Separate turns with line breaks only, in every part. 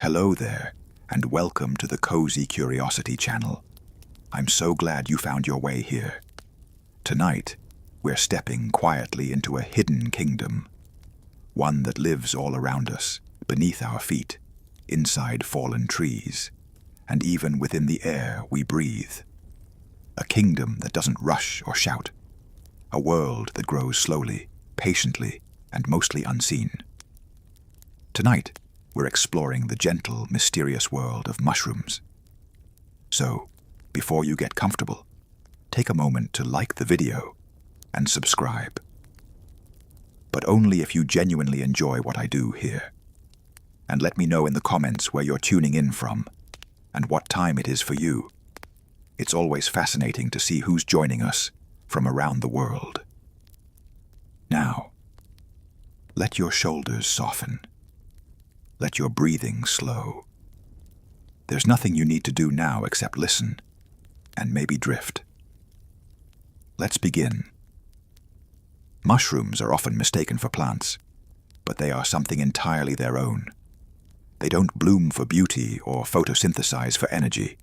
Hello there, and welcome to the Cozy Curiosity channel. I'm so glad you found your way here. Tonight, we're stepping quietly into a hidden kingdom, one that lives all around us, beneath our feet, inside fallen trees, and even within the air we breathe. A kingdom that doesn't rush or shout, a world that grows slowly, patiently, and mostly unseen. Tonight, we're exploring the gentle, mysterious world of mushrooms. So, before you get comfortable, take a moment to like the video and subscribe. But only if you genuinely enjoy what I do here. And let me know in the comments where you're tuning in from and what time it is for you. It's always fascinating to see who's joining us from around the world. Now, let your shoulders soften. Let your breathing slow. There's nothing you need to do now except listen and maybe drift. Let's begin. Mushrooms are often mistaken for plants, but they are something entirely their own. They don't bloom for beauty or photosynthesize for energy.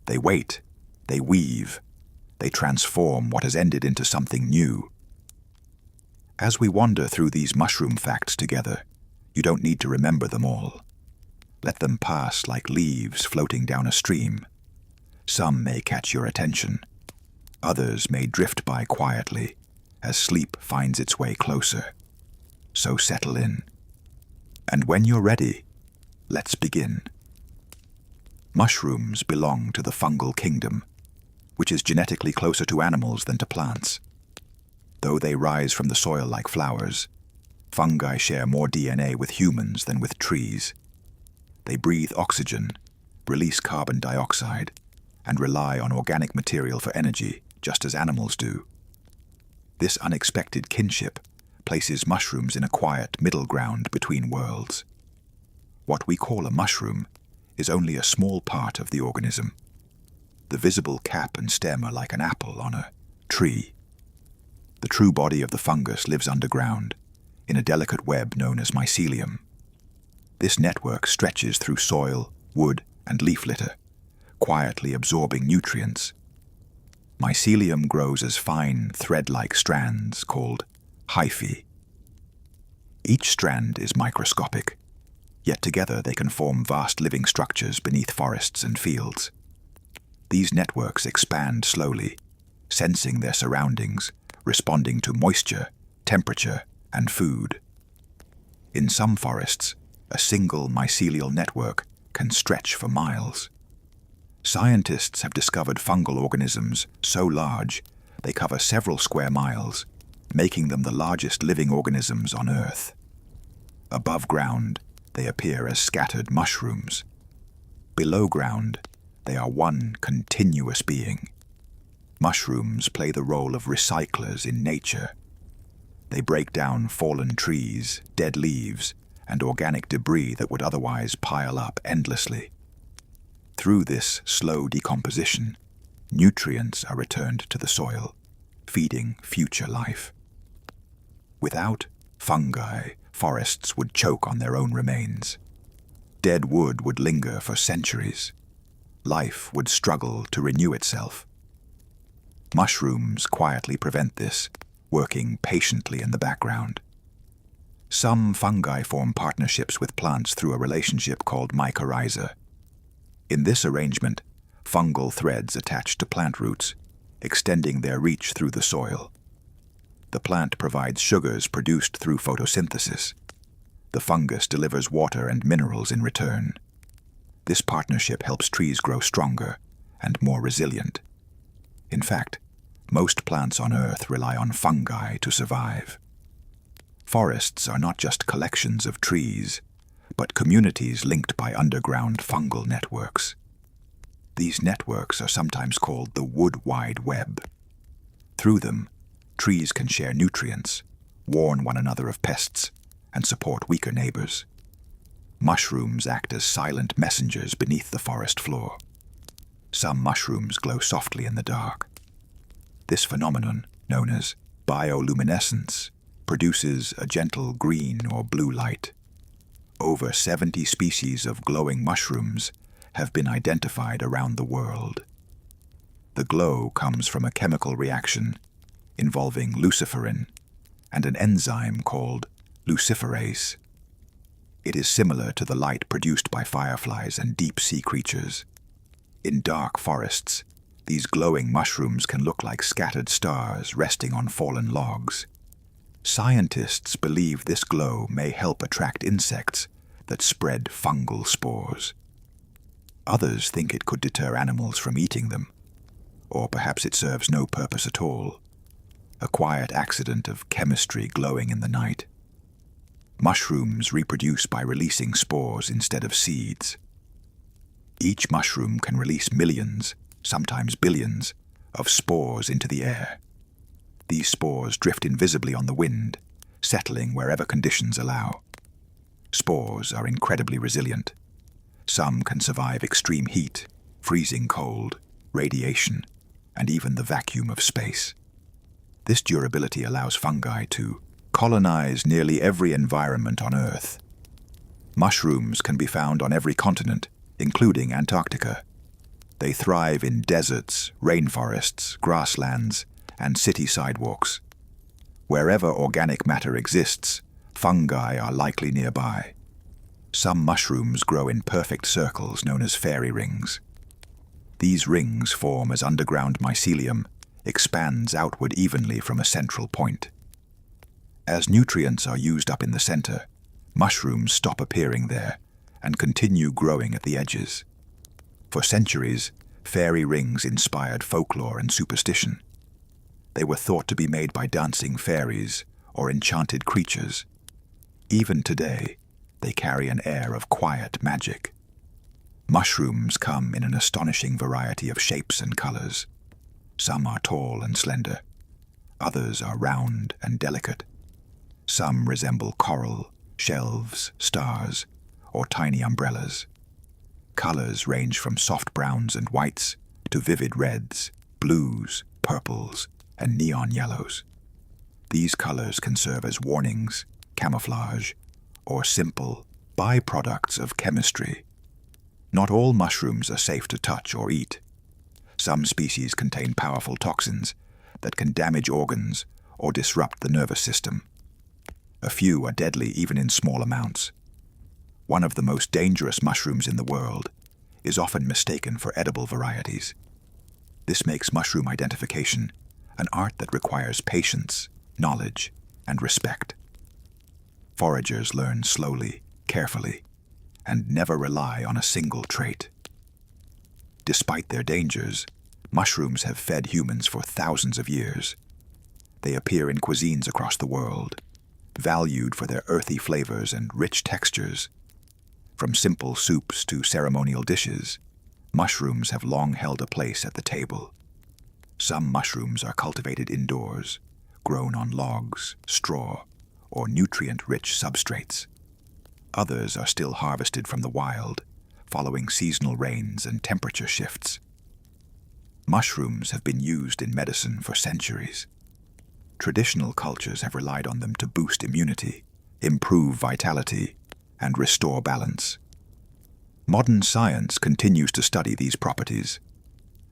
They wait, they weave, they transform what has ended into something new. As we wander through these mushroom facts together, you don't need to remember them all. Let them pass like leaves floating down a stream. Some may catch your attention. Others may drift by quietly as sleep finds its way closer. So settle in. And when you're ready, let's begin. Mushrooms belong to the fungal kingdom, which is genetically closer to animals than to plants. Though they rise from the soil like flowers, fungi share more DNA with humans than with trees. They breathe oxygen, release carbon dioxide, and rely on organic material for energy, just as animals do. This unexpected kinship places mushrooms in a quiet middle ground between worlds. What we call a mushroom is only a small part of the organism. The visible cap and stem are like an apple on a tree. The true body of the fungus lives underground, in a delicate web known as mycelium. This network stretches through soil, wood, and leaf litter, quietly absorbing nutrients. Mycelium grows as fine, thread-like strands called hyphae. Each strand is microscopic, yet together they can form vast living structures beneath forests and fields. These networks expand slowly, sensing their surroundings, responding to moisture, temperature, and food. In some forests, a single mycelial network can stretch for miles. Scientists have discovered fungal organisms so large they cover several square miles, making them the largest living organisms on Earth. Above ground, they appear as scattered mushrooms. Below ground, they are one continuous being. Mushrooms play the role of recyclers in nature. They break down fallen trees, dead leaves, and organic debris that would otherwise pile up endlessly. Through this slow decomposition, nutrients are returned to the soil, feeding future life. Without fungi, forests would choke on their own remains. Dead wood would linger for centuries. Life would struggle to renew itself. Mushrooms quietly prevent this, working patiently in the background. Some fungi form partnerships with plants through a relationship called mycorrhiza. In this arrangement, fungal threads attach to plant roots, extending their reach through the soil. The plant provides sugars produced through photosynthesis. The fungus delivers water and minerals in return. This partnership helps trees grow stronger and more resilient. In fact, most plants on Earth rely on fungi to survive. Forests are not just collections of trees, but communities linked by underground fungal networks. These networks are sometimes called the wood wide web. Through them, trees can share nutrients, warn one another of pests, and support weaker neighbors. Mushrooms act as silent messengers beneath the forest floor. Some mushrooms glow softly in the dark. This phenomenon, known as bioluminescence, produces a gentle green or blue light. Over 70 species of glowing mushrooms have been identified around the world. The glow comes from a chemical reaction involving luciferin and an enzyme called luciferase. It is similar to the light produced by fireflies and deep-sea creatures. In dark forests, these glowing mushrooms can look like scattered stars resting on fallen logs. Scientists believe this glow may help attract insects that spread fungal spores. Others think it could deter animals from eating them, or perhaps it serves no purpose at all. A quiet accident of chemistry glowing in the night. Mushrooms reproduce by releasing spores instead of seeds. Each mushroom can release millions, sometimes billions, of spores into the air. These spores drift invisibly on the wind, settling wherever conditions allow. Spores are incredibly resilient. Some can survive extreme heat, freezing cold, radiation, and even the vacuum of space. This durability allows fungi to colonize nearly every environment on Earth. Mushrooms can be found on every continent, including Antarctica. They thrive in deserts, rainforests, grasslands, and city sidewalks. Wherever organic matter exists, fungi are likely nearby. Some mushrooms grow in perfect circles known as fairy rings. These rings form as underground mycelium expands outward evenly from a central point. As nutrients are used up in the center, mushrooms stop appearing there and continue growing at the edges. For centuries, fairy rings inspired folklore and superstition. They were thought to be made by dancing fairies or enchanted creatures. Even today, they carry an air of quiet magic. Mushrooms come in an astonishing variety of shapes and colors. Some are tall and slender. Others are round and delicate. Some resemble coral, shells, stars, or tiny umbrellas. Colors range from soft browns and whites to vivid reds, blues, purples, and neon yellows. These colors can serve as warnings, camouflage, or simple byproducts of chemistry. Not all mushrooms are safe to touch or eat. Some species contain powerful toxins that can damage organs or disrupt the nervous system. A few are deadly even in small amounts. One of the most dangerous mushrooms in the world is often mistaken for edible varieties. This makes mushroom identification an art that requires patience, knowledge, and respect. Foragers learn slowly, carefully, and never rely on a single trait. Despite their dangers, mushrooms have fed humans for thousands of years. They appear in cuisines across the world, valued for their earthy flavors and rich textures. From simple soups to ceremonial dishes, mushrooms have long held a place at the table. Some mushrooms are cultivated indoors, grown on logs, straw, or nutrient-rich substrates. Others are still harvested from the wild, following seasonal rains and temperature shifts. Mushrooms have been used in medicine for centuries. Traditional cultures have relied on them to boost immunity, improve vitality, and restore balance. Modern science continues to study these properties.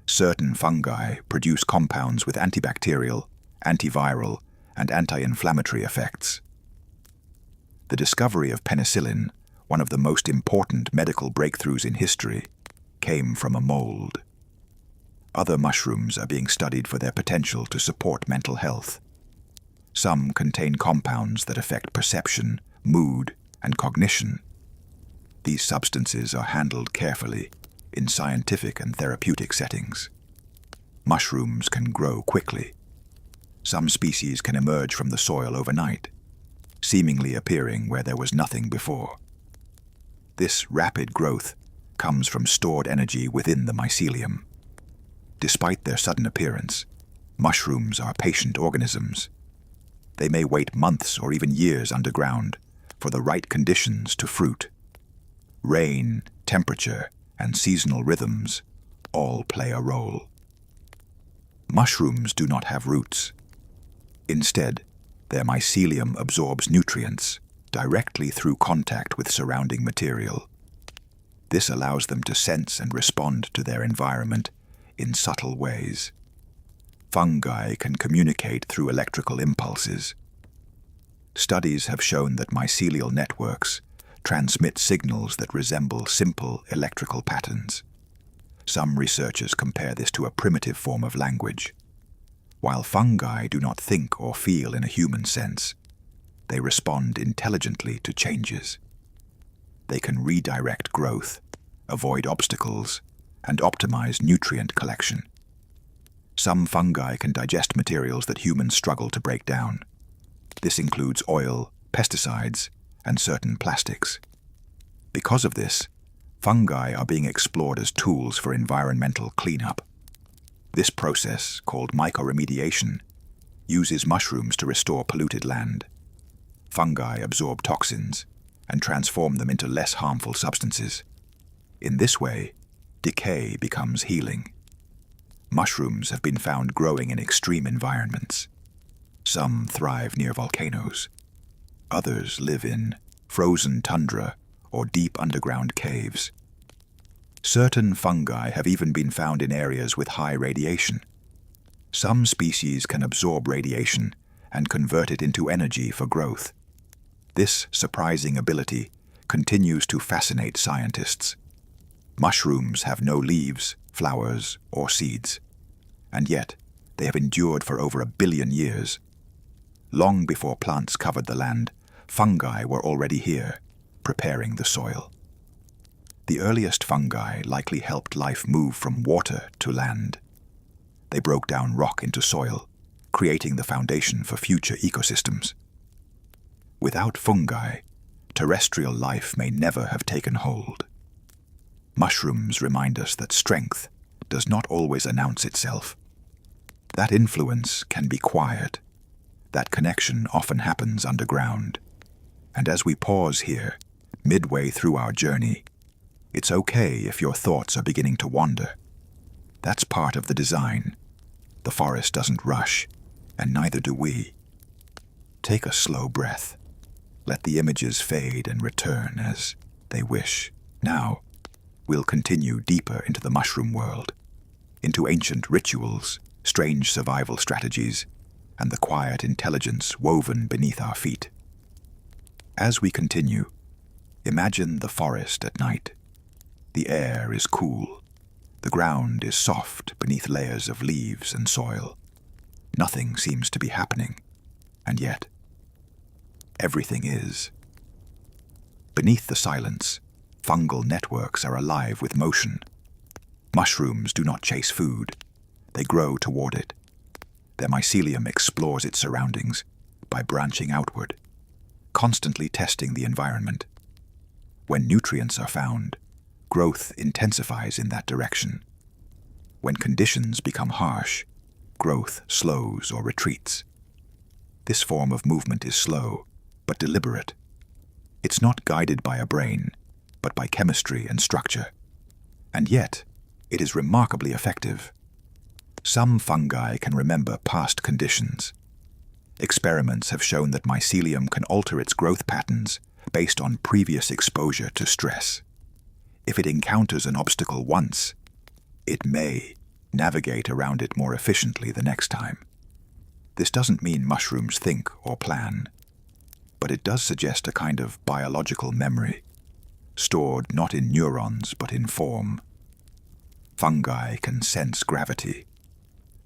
Certain fungi produce compounds with antibacterial, antiviral, and anti-inflammatory effects. The discovery of penicillin, one of the most important medical breakthroughs in history, came from a mold. Other mushrooms are being studied for their potential to support mental health. Some contain compounds that affect perception, mood, and cognition. These substances are handled carefully in scientific and therapeutic settings. Mushrooms can grow quickly. Some species can emerge from the soil overnight, seemingly appearing where there was nothing before. This rapid growth comes from stored energy within the mycelium. Despite their sudden appearance, mushrooms are patient organisms. They may wait months or even years underground for the right conditions to fruit. Rain, temperature, and seasonal rhythms all play a role. Mushrooms do not have roots. Instead, their mycelium absorbs nutrients, directly through contact with surrounding material. This allows them to sense and respond to their environment in subtle ways. Fungi can communicate through electrical impulses. Studies have shown that mycelial networks transmit signals that resemble simple electrical patterns. Some researchers compare this to a primitive form of language. While fungi do not think or feel in a human sense, they respond intelligently to changes. They can redirect growth, avoid obstacles, and optimize nutrient collection. Some fungi can digest materials that humans struggle to break down. This includes oil, pesticides, and certain plastics. Because of this, fungi are being explored as tools for environmental cleanup. This process, called mycoremediation, uses mushrooms to restore polluted land. Fungi absorb toxins and transform them into less harmful substances. In this way, decay becomes healing. Mushrooms have been found growing in extreme environments. Some thrive near volcanoes. Others live in frozen tundra or deep underground caves. Certain fungi have even been found in areas with high radiation. Some species can absorb radiation and convert it into energy for growth. This surprising ability continues to fascinate scientists. Mushrooms have no leaves, flowers, or seeds, and yet they have endured for over 1 billion years. Long before plants covered the land, fungi were already here, preparing the soil. The earliest fungi likely helped life move from water to land. They broke down rock into soil, creating the foundation for future ecosystems. Without fungi, terrestrial life may never have taken hold. Mushrooms remind us that strength does not always announce itself. That influence can be quiet. That connection often happens underground. And as we pause here, midway through our journey, it's okay if your thoughts are beginning to wander. That's part of the design. The forest doesn't rush, and neither do we. Take a slow breath. Let the images fade and return as they wish. Now, we'll continue deeper into the mushroom world, into ancient rituals, strange survival strategies, and the quiet intelligence woven beneath our feet. As we continue, imagine the forest at night. The air is cool. The ground is soft beneath layers of leaves and soil. Nothing seems to be happening, and yet, everything is. Beneath the silence, fungal networks are alive with motion. Mushrooms do not chase food. They grow toward it. Their mycelium explores its surroundings by branching outward, constantly testing the environment. When nutrients are found, growth intensifies in that direction. When conditions become harsh, growth slows or retreats. This form of movement is slow, but deliberate. It's not guided by a brain, but by chemistry and structure. And yet, it is remarkably effective. Some fungi can remember past conditions. Experiments have shown that mycelium can alter its growth patterns based on previous exposure to stress. If it encounters an obstacle once, it may navigate around it more efficiently the next time. This doesn't mean mushrooms think or plan, but it does suggest a kind of biological memory, stored not in neurons but in form. Fungi can sense gravity.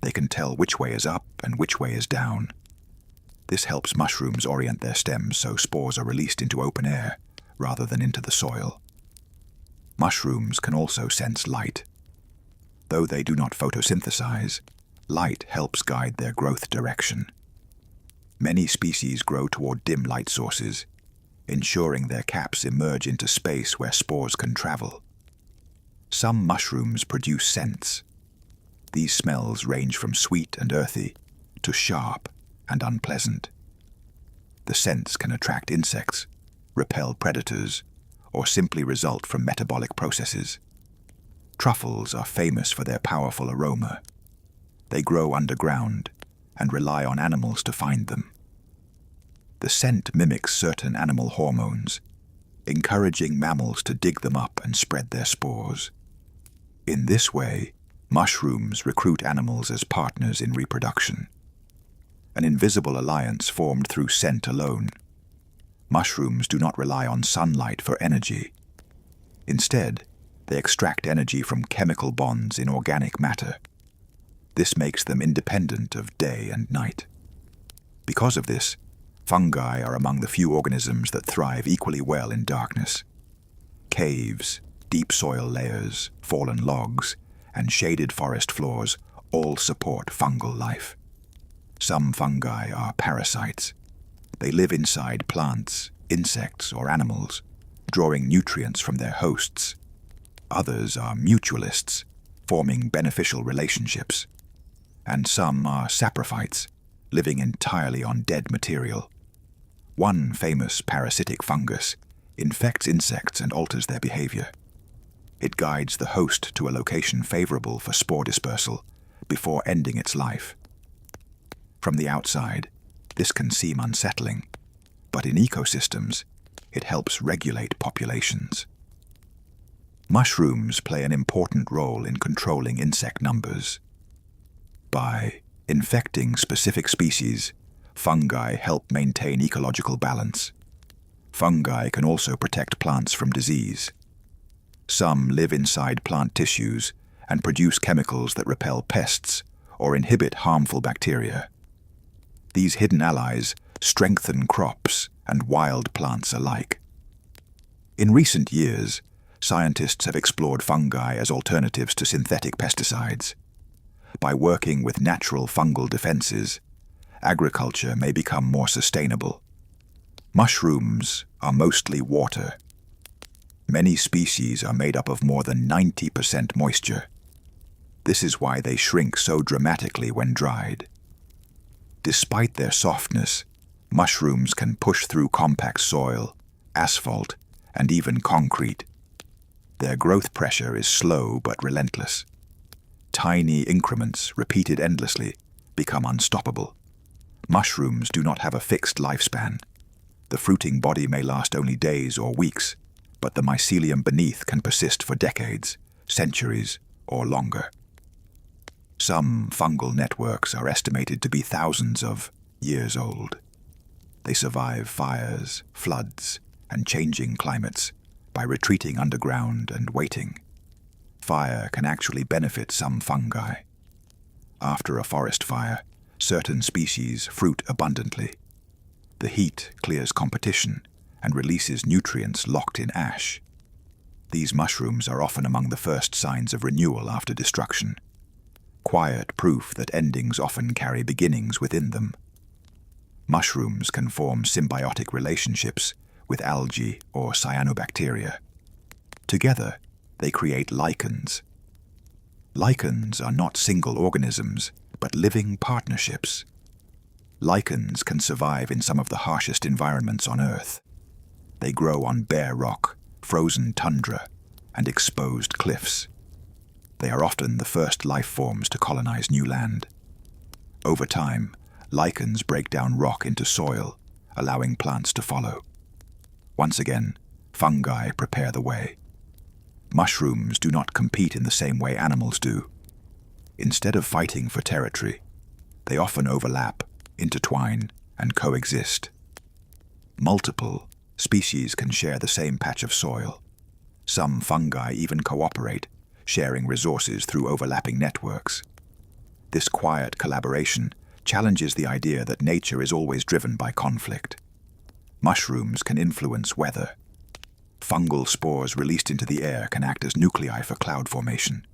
They can tell which way is up and which way is down. This helps mushrooms orient their stems so spores are released into open air rather than into the soil. Mushrooms can also sense light. Though they do not photosynthesize, light helps guide their growth direction. Many species grow toward dim light sources, ensuring their caps emerge into space where spores can travel. Some mushrooms produce scents. These smells range from sweet and earthy to sharp and unpleasant. The scents can attract insects, repel predators, or simply result from metabolic processes. Truffles are famous for their powerful aroma. They grow underground and rely on animals to find them. The scent mimics certain animal hormones, encouraging mammals to dig them up and spread their spores. In this way, mushrooms recruit animals as partners in reproduction. An invisible alliance formed through scent alone. Mushrooms do not rely on sunlight for energy. Instead, they extract energy from chemical bonds in organic matter. This makes them independent of day and night. Because of this, fungi are among the few organisms that thrive equally well in darkness. Caves, deep soil layers, fallen logs, and shaded forest floors all support fungal life. Some fungi are parasites. They live inside plants, insects, or animals, drawing nutrients from their hosts. Others are mutualists, forming beneficial relationships. And some are saprophytes, living entirely on dead material. One famous parasitic fungus infects insects and alters their behavior. It guides the host to a location favorable for spore dispersal before ending its life. From the outside, this can seem unsettling, but in ecosystems, it helps regulate populations. Mushrooms play an important role in controlling insect numbers. By infecting specific species, fungi help maintain ecological balance. Fungi can also protect plants from disease. Some live inside plant tissues and produce chemicals that repel pests or inhibit harmful bacteria. These hidden allies strengthen crops and wild plants alike. In recent years, scientists have explored fungi as alternatives to synthetic pesticides. By working with natural fungal defenses, agriculture may become more sustainable. Mushrooms are mostly water. Many species are made up of more than 90% moisture. This is why they shrink so dramatically when dried. Despite their softness, mushrooms can push through compact soil, asphalt, and even concrete. Their growth pressure is slow but relentless. Tiny increments, repeated endlessly, become unstoppable. Mushrooms do not have a fixed lifespan. The fruiting body may last only days or weeks, but the mycelium beneath can persist for decades, centuries, or longer. Some fungal networks are estimated to be thousands of years old. They survive fires, floods, and changing climates by retreating underground and waiting. Fire can actually benefit some fungi. After a forest fire, certain species fruit abundantly. The heat clears competition and releases nutrients locked in ash. These mushrooms are often among the first signs of renewal after destruction. Quiet proof that endings often carry beginnings within them. Mushrooms can form symbiotic relationships with algae or cyanobacteria. Together, they create lichens. Lichens are not single organisms, but living partnerships. Lichens can survive in some of the harshest environments on Earth. They grow on bare rock, frozen tundra, and exposed cliffs. They are often the first life forms to colonize new land. Over time, lichens break down rock into soil, allowing plants to follow. Once again, fungi prepare the way. Mushrooms do not compete in the same way animals do. Instead of fighting for territory, they often overlap, intertwine, and coexist. Multiple species can share the same patch of soil. Some fungi even cooperate, sharing resources through overlapping networks. This quiet collaboration challenges the idea that nature is always driven by conflict. Mushrooms can influence weather. Fungal spores released into the air can act as nuclei for cloud formation.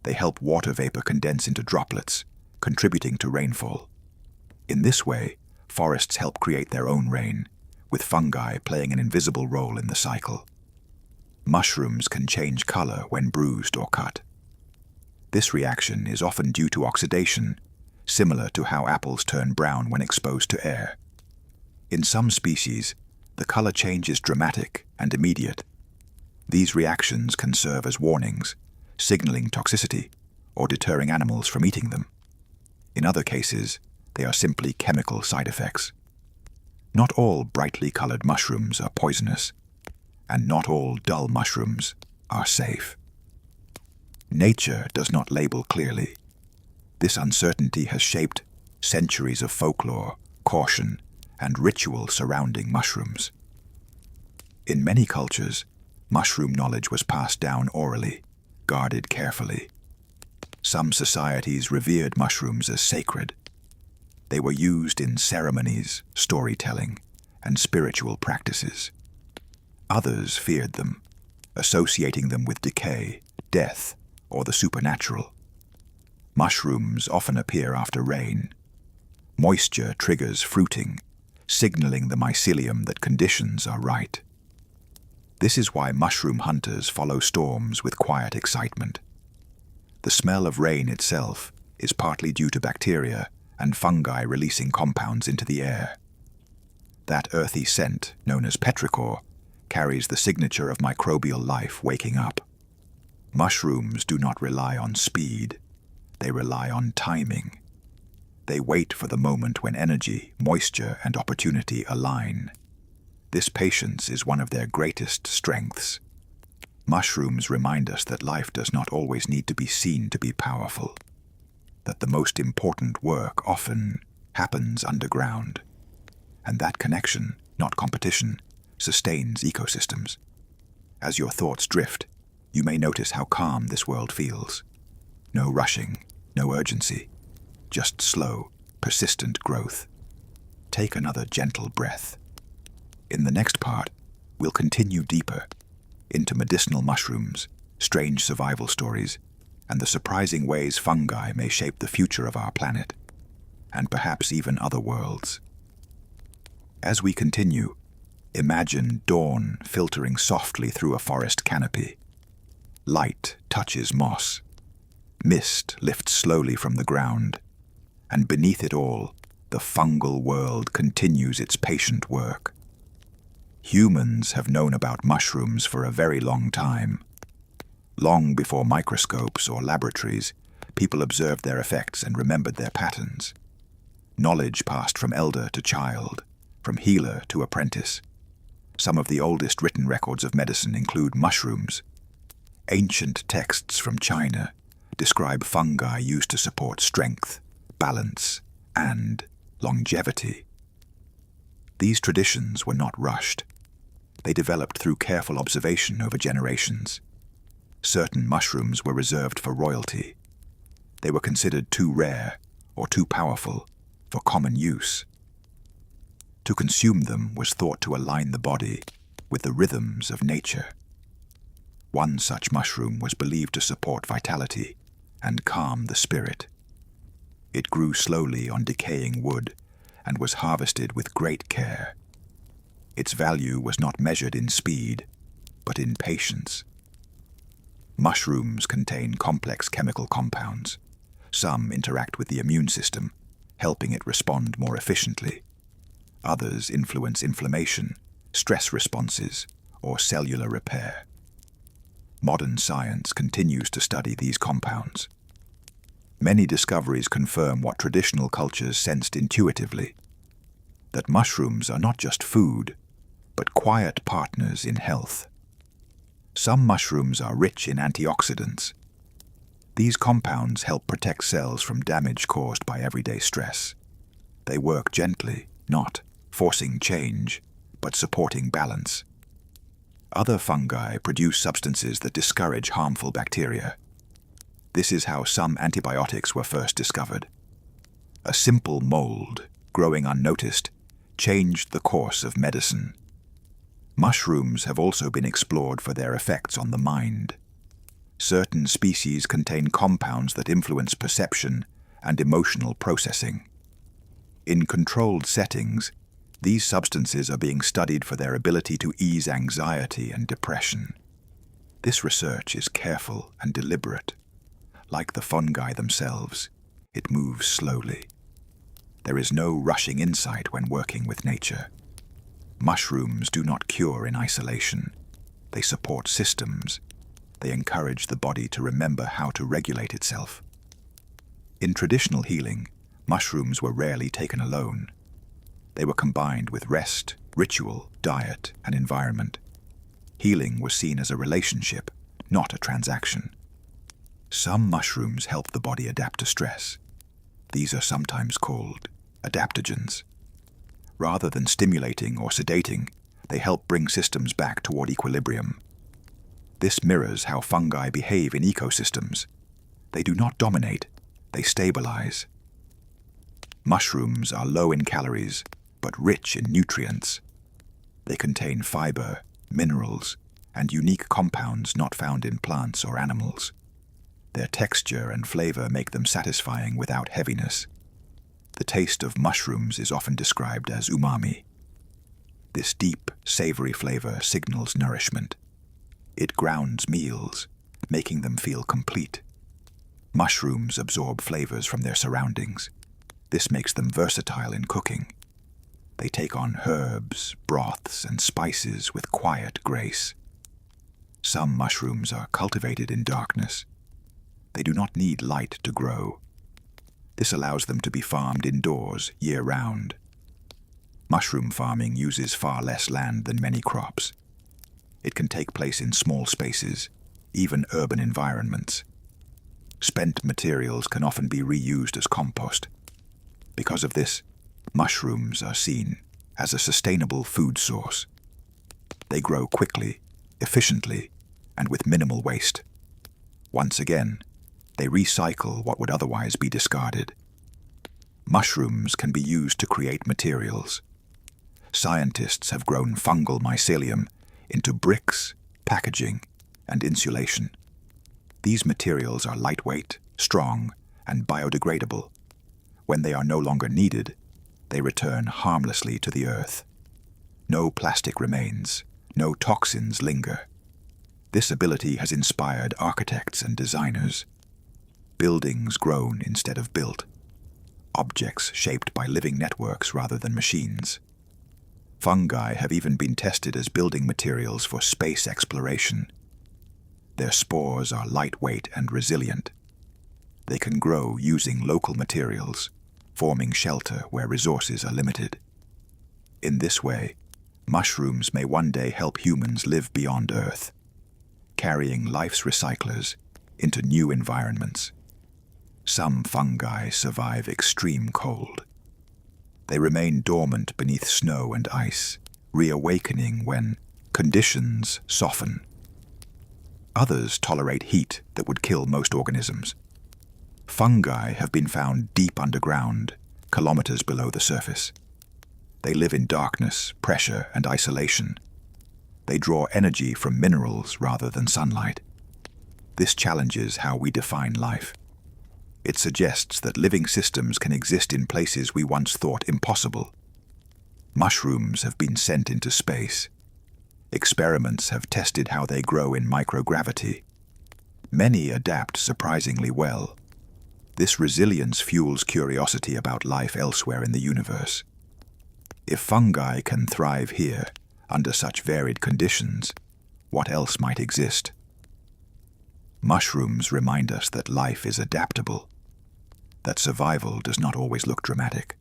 They help water vapor condense into droplets, contributing to rainfall. In this way, forests help create their own rain, with fungi playing an invisible role in the cycle. Mushrooms can change color when bruised or cut. This reaction is often due to oxidation, similar to how apples turn brown when exposed to air. In some species, the color change is dramatic and immediate. These reactions can serve as warnings, signaling toxicity or deterring animals from eating them. In other cases, they are simply chemical side effects. Not all brightly colored mushrooms are poisonous, and not all dull mushrooms are safe. Nature does not label clearly. This uncertainty has shaped centuries of folklore, caution, and ritual surrounding mushrooms. In many cultures, mushroom knowledge was passed down orally, guarded carefully. Some societies revered mushrooms as sacred. They were used in ceremonies, storytelling, and spiritual practices. Others feared them, associating them with decay, death, or the supernatural. Mushrooms often appear after rain. Moisture triggers fruiting, signaling the mycelium that conditions are right. This is why mushroom hunters follow storms with quiet excitement. The smell of rain itself is partly due to bacteria and fungi releasing compounds into the air. That earthy scent, known as petrichor, carries the signature of microbial life waking up. Mushrooms do not rely on speed. They rely on timing. They wait for the moment when energy, moisture, and opportunity align. This patience is one of their greatest strengths. Mushrooms remind us that life does not always need to be seen to be powerful, that the most important work often happens underground, and that connection, not competition, sustains ecosystems. As your thoughts drift, you may notice how calm this world feels. No rushing, no urgency, just slow, persistent growth. Take another gentle breath. In the next part, we'll continue deeper into medicinal mushrooms, strange survival stories, and the surprising ways fungi may shape the future of our planet, and perhaps even other worlds. As we continue, imagine dawn filtering softly through a forest canopy. Light touches moss. Mist lifts slowly from the ground, and beneath it all, the fungal world continues its patient work. Humans have known about mushrooms for a very long time. Long before microscopes or laboratories, people observed their effects and remembered their patterns. Knowledge passed from elder to child, from healer to apprentice. Some of the oldest written records of medicine include mushrooms. Ancient texts from China describe fungi used to support strength, balance, and longevity. These traditions were not rushed. They developed through careful observation over generations. Certain mushrooms were reserved for royalty. They were considered too rare or too powerful for common use. To consume them was thought to align the body with the rhythms of nature. One such mushroom was believed to support vitality and calm the spirit. It grew slowly on decaying wood and was harvested with great care. Its value was not measured in speed, but in patience. Mushrooms contain complex chemical compounds. Some interact with the immune system, helping it respond more efficiently. Others influence inflammation, stress responses, or cellular repair. Modern science continues to study these compounds. Many discoveries confirm what traditional cultures sensed intuitively, that mushrooms are not just food, but quiet partners in health. Some mushrooms are rich in antioxidants. These compounds help protect cells from damage caused by everyday stress. They work gently, not forcing change, but supporting balance. Other fungi produce substances that discourage harmful bacteria. This is how some antibiotics were first discovered. A simple mold, growing unnoticed, changed the course of medicine. Mushrooms have also been explored for their effects on the mind. Certain species contain compounds that influence perception and emotional processing. In controlled settings, these substances are being studied for their ability to ease anxiety and depression. This research is careful and deliberate. Like the fungi themselves, it moves slowly. There is no rushing insight when working with nature. Mushrooms do not cure in isolation. They support systems. They encourage the body to remember how to regulate itself. In traditional healing, mushrooms were rarely taken alone. They were combined with rest, ritual, diet, and environment. Healing was seen as a relationship, not a transaction. Some mushrooms help the body adapt to stress. These are sometimes called adaptogens. Rather than stimulating or sedating, they help bring systems back toward equilibrium. This mirrors how fungi behave in ecosystems. They do not dominate, they stabilize. Mushrooms are low in calories, but rich in nutrients. They contain fiber, minerals, and unique compounds not found in plants or animals. Their texture and flavor make them satisfying without heaviness. The taste of mushrooms is often described as umami. This deep, savory flavor signals nourishment. It grounds meals, making them feel complete. Mushrooms absorb flavors from their surroundings. This makes them versatile in cooking. They take on herbs, broths, and spices with quiet grace. Some mushrooms are cultivated in darkness. They do not need light to grow. This allows them to be farmed indoors year-round. Mushroom farming uses far less land than many crops. It can take place in small spaces, even urban environments. Spent materials can often be reused as compost. Because of this, mushrooms are seen as a sustainable food source. They grow quickly, efficiently, and with minimal waste. Once again, they recycle what would otherwise be discarded. Mushrooms can be used to create materials. Scientists have grown fungal mycelium into bricks, packaging, and insulation. These materials are lightweight, strong, and biodegradable. When they are no longer needed, they return harmlessly to the earth. No plastic remains, no toxins linger. This ability has inspired architects and designers. Buildings grown instead of built. Objects shaped by living networks rather than machines. Fungi have even been tested as building materials for space exploration. Their spores are lightweight and resilient. They can grow using local materials, forming shelter where resources are limited. In this way, mushrooms may one day help humans live beyond Earth, carrying life's recyclers into new environments. Some fungi survive extreme cold. They remain dormant beneath snow and ice, reawakening when conditions soften. Others tolerate heat that would kill most organisms. Fungi have been found deep underground, kilometers below the surface. They live in darkness, pressure, and isolation. They draw energy from minerals rather than sunlight. This challenges how we define life. It suggests that living systems can exist in places we once thought impossible. Mushrooms have been sent into space. Experiments have tested how they grow in microgravity. Many adapt surprisingly well. This resilience fuels curiosity about life elsewhere in the universe. If fungi can thrive here, under such varied conditions, what else might exist? Mushrooms remind us that life is adaptable, that survival does not always look dramatic.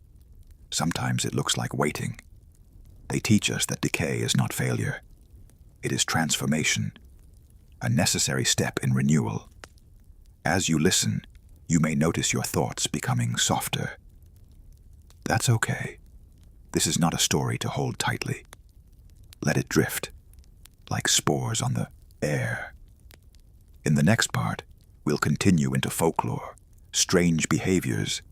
Sometimes it looks like waiting. They teach us that decay is not failure. It is transformation, a necessary step in renewal. As you listen, you may notice your thoughts becoming softer. That's okay. This is not a story to hold tightly. Let it drift, like spores on the air. In the next part, we'll continue into folklore, strange behaviors,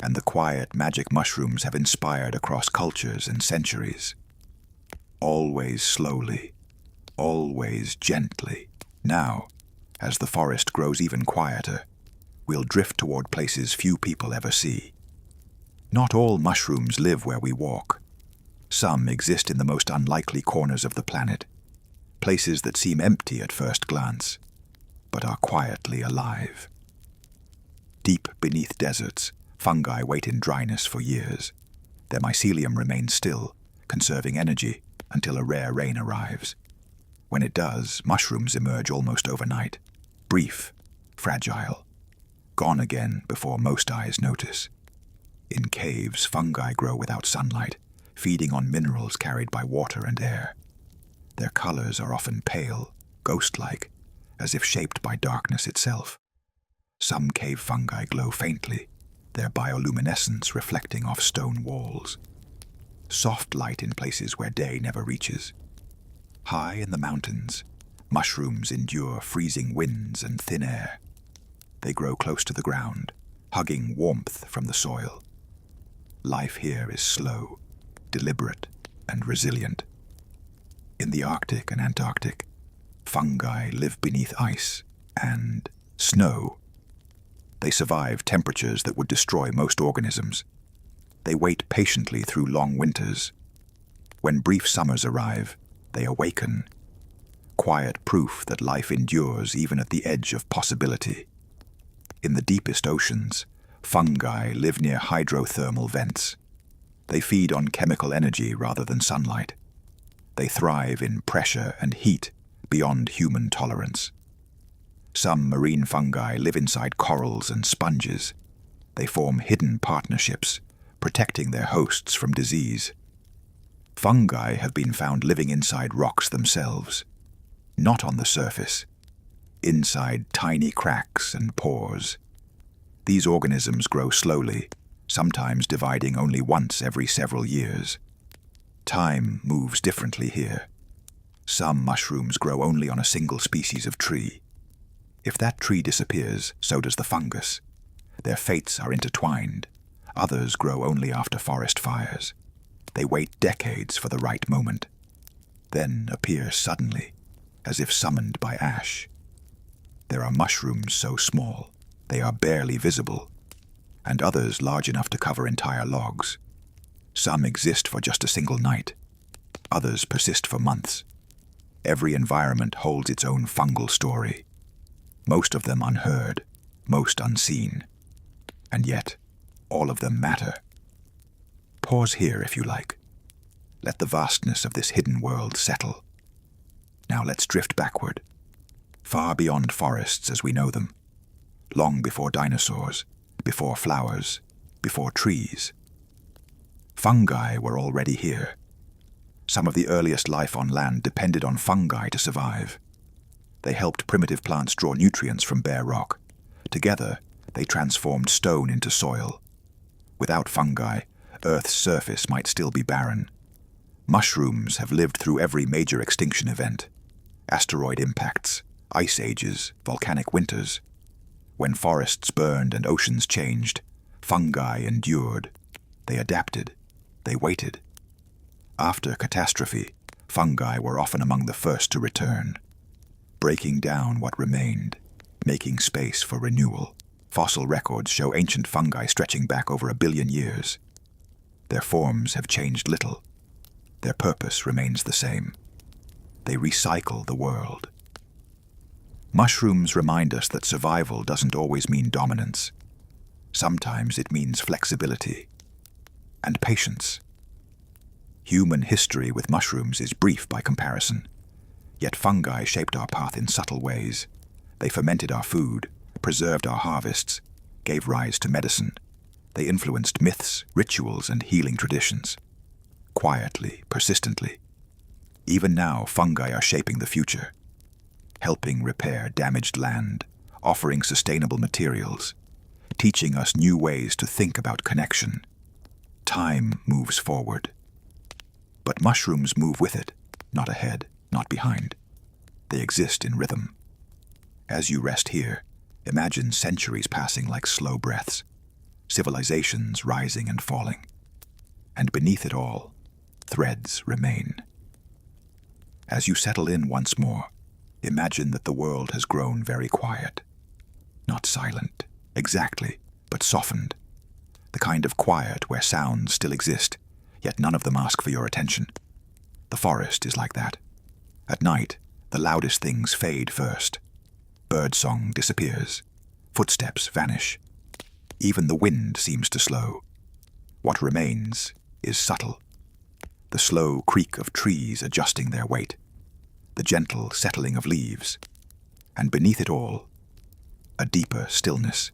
and the quiet magic mushrooms have inspired across cultures and centuries. Always slowly, always gently. Now, as the forest grows even quieter, we'll drift toward places few people ever see. Not all mushrooms live where we walk. Some exist in the most unlikely corners of the planet, places that seem empty at first glance, but are quietly alive. Deep beneath deserts, fungi wait in dryness for years. Their mycelium remains still, conserving energy until a rare rain arrives. When it does, mushrooms emerge almost overnight, brief, fragile, gone again before most eyes notice. In caves, fungi grow without sunlight, feeding on minerals carried by water and air. Their colors are often pale, ghost-like, as if shaped by darkness itself. Some cave fungi glow faintly, their bioluminescence reflecting off stone walls. Soft light in places where day never reaches. High in the mountains, mushrooms endure freezing winds and thin air. They grow close to the ground, hugging warmth from the soil. Life here is slow, deliberate, and resilient. In the Arctic and Antarctic, fungi live beneath ice and snow. They survive temperatures that would destroy most organisms. They wait patiently through long winters. When brief summers arrive, they awaken. Quiet proof that life endures even at the edge of possibility. In the deepest oceans, fungi live near hydrothermal vents. They feed on chemical energy rather than sunlight. They thrive in pressure and heat beyond human tolerance. Some marine fungi live inside corals and sponges. They form hidden partnerships, protecting their hosts from disease. Fungi have been found living inside rocks themselves, not on the surface, inside tiny cracks and pores. These organisms grow slowly, sometimes dividing only once every several years. Time moves differently here. Some mushrooms grow only on a single species of tree. If that tree disappears, so does the fungus. Their fates are intertwined. Others grow only after forest fires. They wait decades for the right moment, then appear suddenly, as if summoned by ash. There are mushrooms so small, they are barely visible, and others large enough to cover entire logs. Some exist for just a single night. Others persist for months. Every environment holds its own fungal story. Most of them unheard, most unseen. And yet, all of them matter. Pause here if you like. Let the vastness of this hidden world settle. Now let's drift backward, far beyond forests as we know them, long before dinosaurs, before flowers, before trees. Fungi were already here. Some of the earliest life on land depended on fungi to survive. They helped primitive plants draw nutrients from bare rock. Together, they transformed stone into soil. Without fungi, Earth's surface might still be barren. Mushrooms have lived through every major extinction event. Asteroid impacts, ice ages, volcanic winters. When forests burned and oceans changed, fungi endured. They adapted. They waited. After catastrophe, fungi were often among the first to return, breaking down what remained, making space for renewal. Fossil records show ancient fungi stretching back over 1 billion years. Their forms have changed little. Their purpose remains the same. They recycle the world. Mushrooms remind us that survival doesn't always mean dominance. Sometimes it means flexibility and patience. Human history with mushrooms is brief by comparison, yet fungi shaped our path in subtle ways. They fermented our food, preserved our harvests, gave rise to medicine. They influenced myths, rituals, and healing traditions. Quietly, persistently. Even now, fungi are shaping the future, helping repair damaged land, offering sustainable materials, teaching us new ways to think about connection. Time moves forward. But mushrooms move with it, not ahead, not behind. They exist in rhythm. As you rest here, imagine centuries passing like slow breaths, civilizations rising and falling. And beneath it all, threads remain. As you settle in once more, imagine that the world has grown very quiet. Not silent, exactly, but softened. The kind of quiet where sounds still exist, yet none of them ask for your attention. The forest is like that. At night, the loudest things fade first. Birdsong disappears. Footsteps vanish. Even the wind seems to slow. What remains is subtle. The slow creak of trees adjusting their weight. The gentle settling of leaves. And beneath it all, a deeper stillness.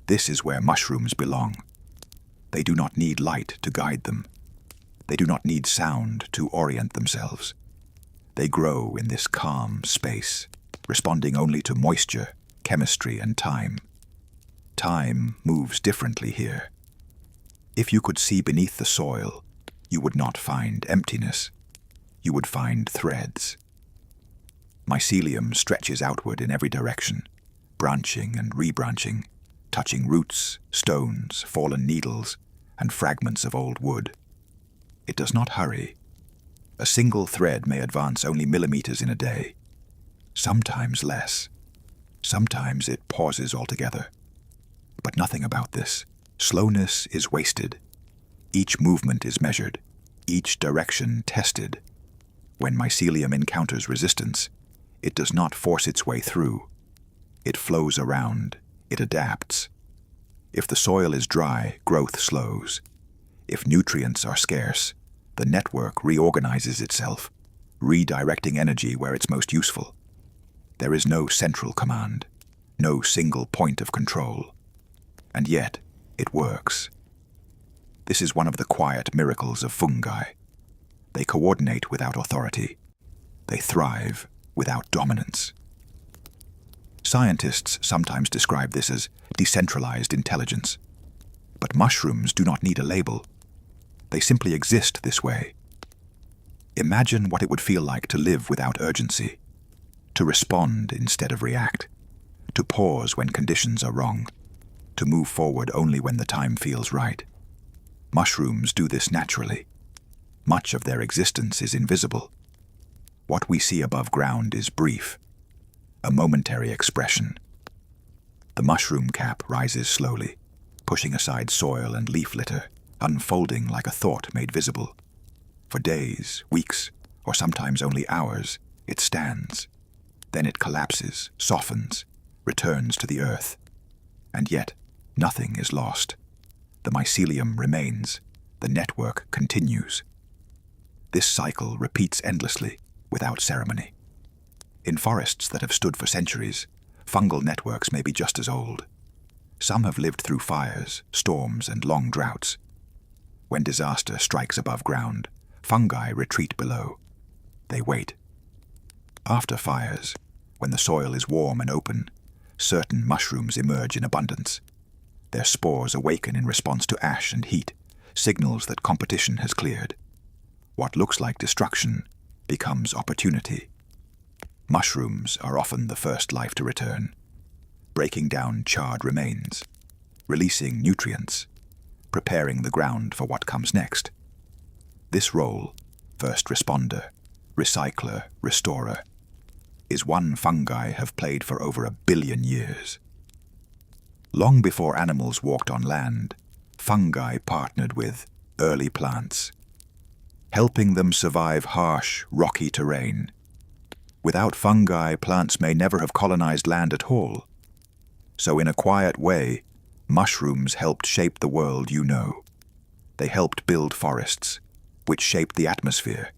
This is where mushrooms belong. They do not need light to guide them. They do not need sound to orient themselves. They grow in this calm space, responding only to moisture, chemistry, and time. Time moves differently here. If you could see beneath the soil, you would not find emptiness. You would find threads. Mycelium stretches outward in every direction, branching and rebranching, touching roots, stones, fallen needles, and fragments of old wood. It does not hurry. A single thread may advance only millimeters in a day, sometimes less. Sometimes it pauses altogether. But nothing about this. Slowness is wasted. Each movement is measured, each direction tested. When mycelium encounters resistance, it does not force its way through. It flows around, it adapts. If the soil is dry, growth slows. If nutrients are scarce, the network reorganizes itself, redirecting energy where it's most useful. There is no central command, no single point of control. And yet, it works. This is one of the quiet miracles of fungi. They coordinate without authority. They thrive without dominance. Scientists sometimes describe this as decentralized intelligence. But mushrooms do not need a label. They simply exist this way. Imagine what it would feel like to live without urgency, to respond instead of react, to pause when conditions are wrong, to move forward only when the time feels right. Mushrooms do this naturally. Much of their existence is invisible. What we see above ground is brief, a momentary expression. The mushroom cap rises slowly, pushing aside soil and leaf litter, unfolding like a thought made visible. For days, weeks, or sometimes only hours, it stands. Then it collapses, softens, returns to the earth. And yet, nothing is lost. The mycelium remains. The network continues. This cycle repeats endlessly, without ceremony. In forests that have stood for centuries, fungal networks may be just as old. Some have lived through fires, storms, and long droughts. When disaster strikes above ground, fungi retreat below. They wait. After fires, when the soil is warm and open, certain mushrooms emerge in abundance. Their spores awaken in response to ash and heat, signals that competition has cleared. What looks like destruction becomes opportunity. Mushrooms are often the first life to return, breaking down charred remains, releasing nutrients, preparing the ground for what comes next. This role, first responder, recycler, restorer, is one fungi have played for over 1 billion years. Long before animals walked on land, fungi partnered with early plants, helping them survive harsh, rocky terrain. Without fungi, plants may never have colonized land at all. So in a quiet way, mushrooms helped shape the world you know. They helped build forests, which shaped the atmosphere,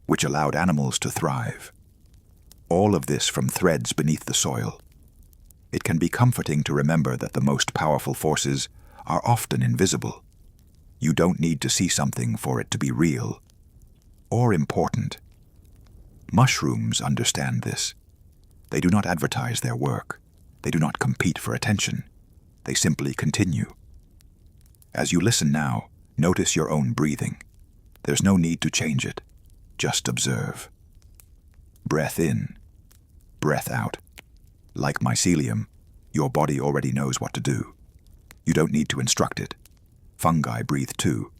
which allowed animals to thrive. All of this from threads beneath the soil. It can be comforting to remember that the most powerful forces are often invisible. You don't need to see something for it to be real or important. Mushrooms understand this. They do not advertise their work. They do not compete for attention. They simply continue. As you listen now, notice your own breathing. There's no need to change it. Just observe. Breath in, breath out. Like mycelium, your body already knows what to do. You don't need to instruct it. Fungi breathe too.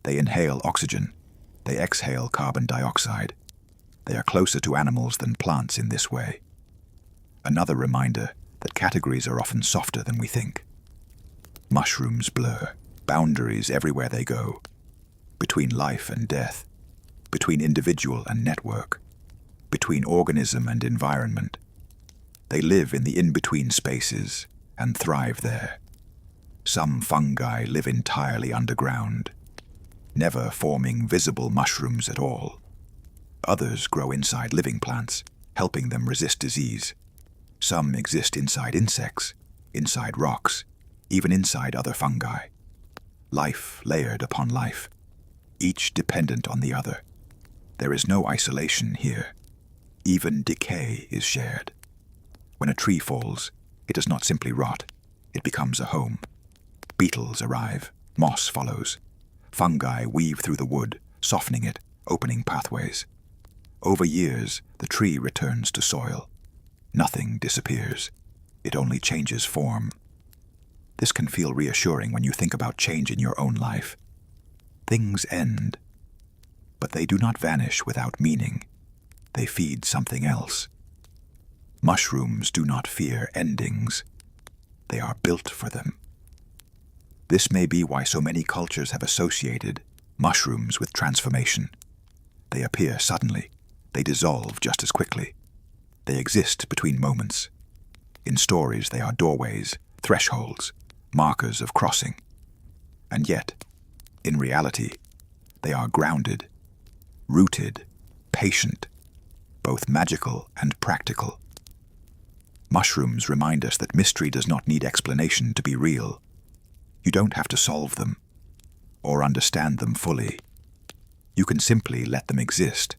They inhale oxygen. They exhale carbon dioxide. They are closer to animals than plants in this way. Another reminder that categories are often softer than we think. Mushrooms blur boundaries everywhere they go, between life and death, between individual and network, between organism and environment. They live in the in-between spaces and thrive there. Some fungi live entirely underground, never forming visible mushrooms at all. Others grow inside living plants, helping them resist disease. Some exist inside insects, inside rocks, even inside other fungi. Life layered upon life. each dependent on the other. There is no isolation here. Even decay is shared. When a tree falls, it does not simply rot, it becomes a home. Beetles arrive, moss follows. Fungi weave through the wood, softening it, opening pathways. Over years, the tree returns to soil. Nothing disappears. It only changes form. This can feel reassuring when you think about change in your own life. Things end, but they do not vanish without meaning. They feed something else. Mushrooms do not fear endings. They are built for them. This may be why so many cultures have associated mushrooms with transformation. They appear suddenly. They dissolve just as quickly. They exist between moments. In stories, they are doorways, thresholds, markers of crossing. And yet, in reality, they are grounded, rooted, patient, both magical and practical. Mushrooms remind us that mystery does not need explanation to be real. You don't have to solve them or understand them fully. You can simply let them exist,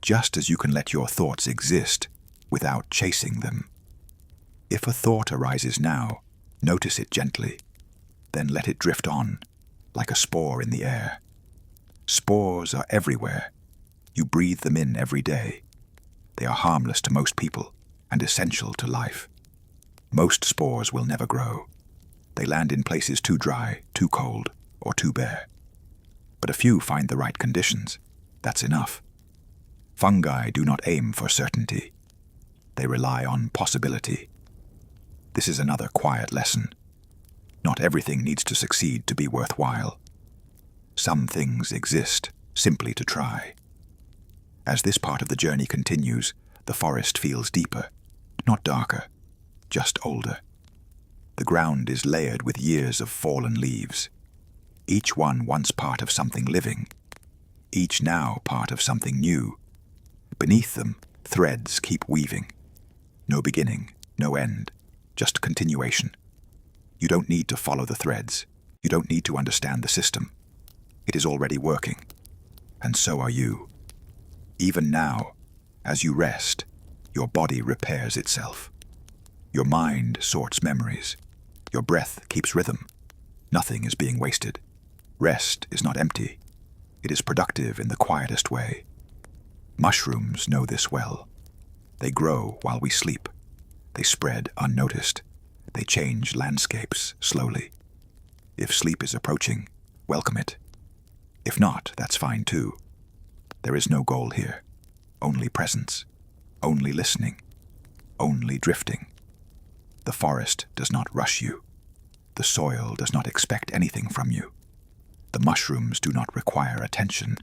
just as you can let your thoughts exist without chasing them. If a thought arises now, notice it gently, then let it drift on, like a spore in the air. Spores are everywhere. You breathe them in every day. They are harmless to most people and essential to life. Most spores will never grow. They land in places too dry, too cold, or too bare. But a few find the right conditions. That's enough. Fungi do not aim for certainty. They rely on possibility. This is another quiet lesson. Not everything needs to succeed to be worthwhile. Some things exist simply to try. As this part of the journey continues, the forest feels deeper, not darker, just older. The ground is layered with years of fallen leaves, each one once part of something living, each now part of something new. Beneath them, threads keep weaving. No beginning, no end, just continuation. You don't need to follow the threads. You don't need to understand the system. It is already working, and so are you. Even now, as you rest, your body repairs itself. Your mind sorts memories. Your breath keeps rhythm. Nothing is being wasted. Rest is not empty. It is productive in the quietest way. Mushrooms know this well. They grow while we sleep. They spread unnoticed. They change landscapes slowly. If sleep is approaching, welcome it. If not, that's fine too. There is no goal here. Only presence. Only listening. Only drifting. The forest does not rush you. The soil does not expect anything from you. The mushrooms do not require attention.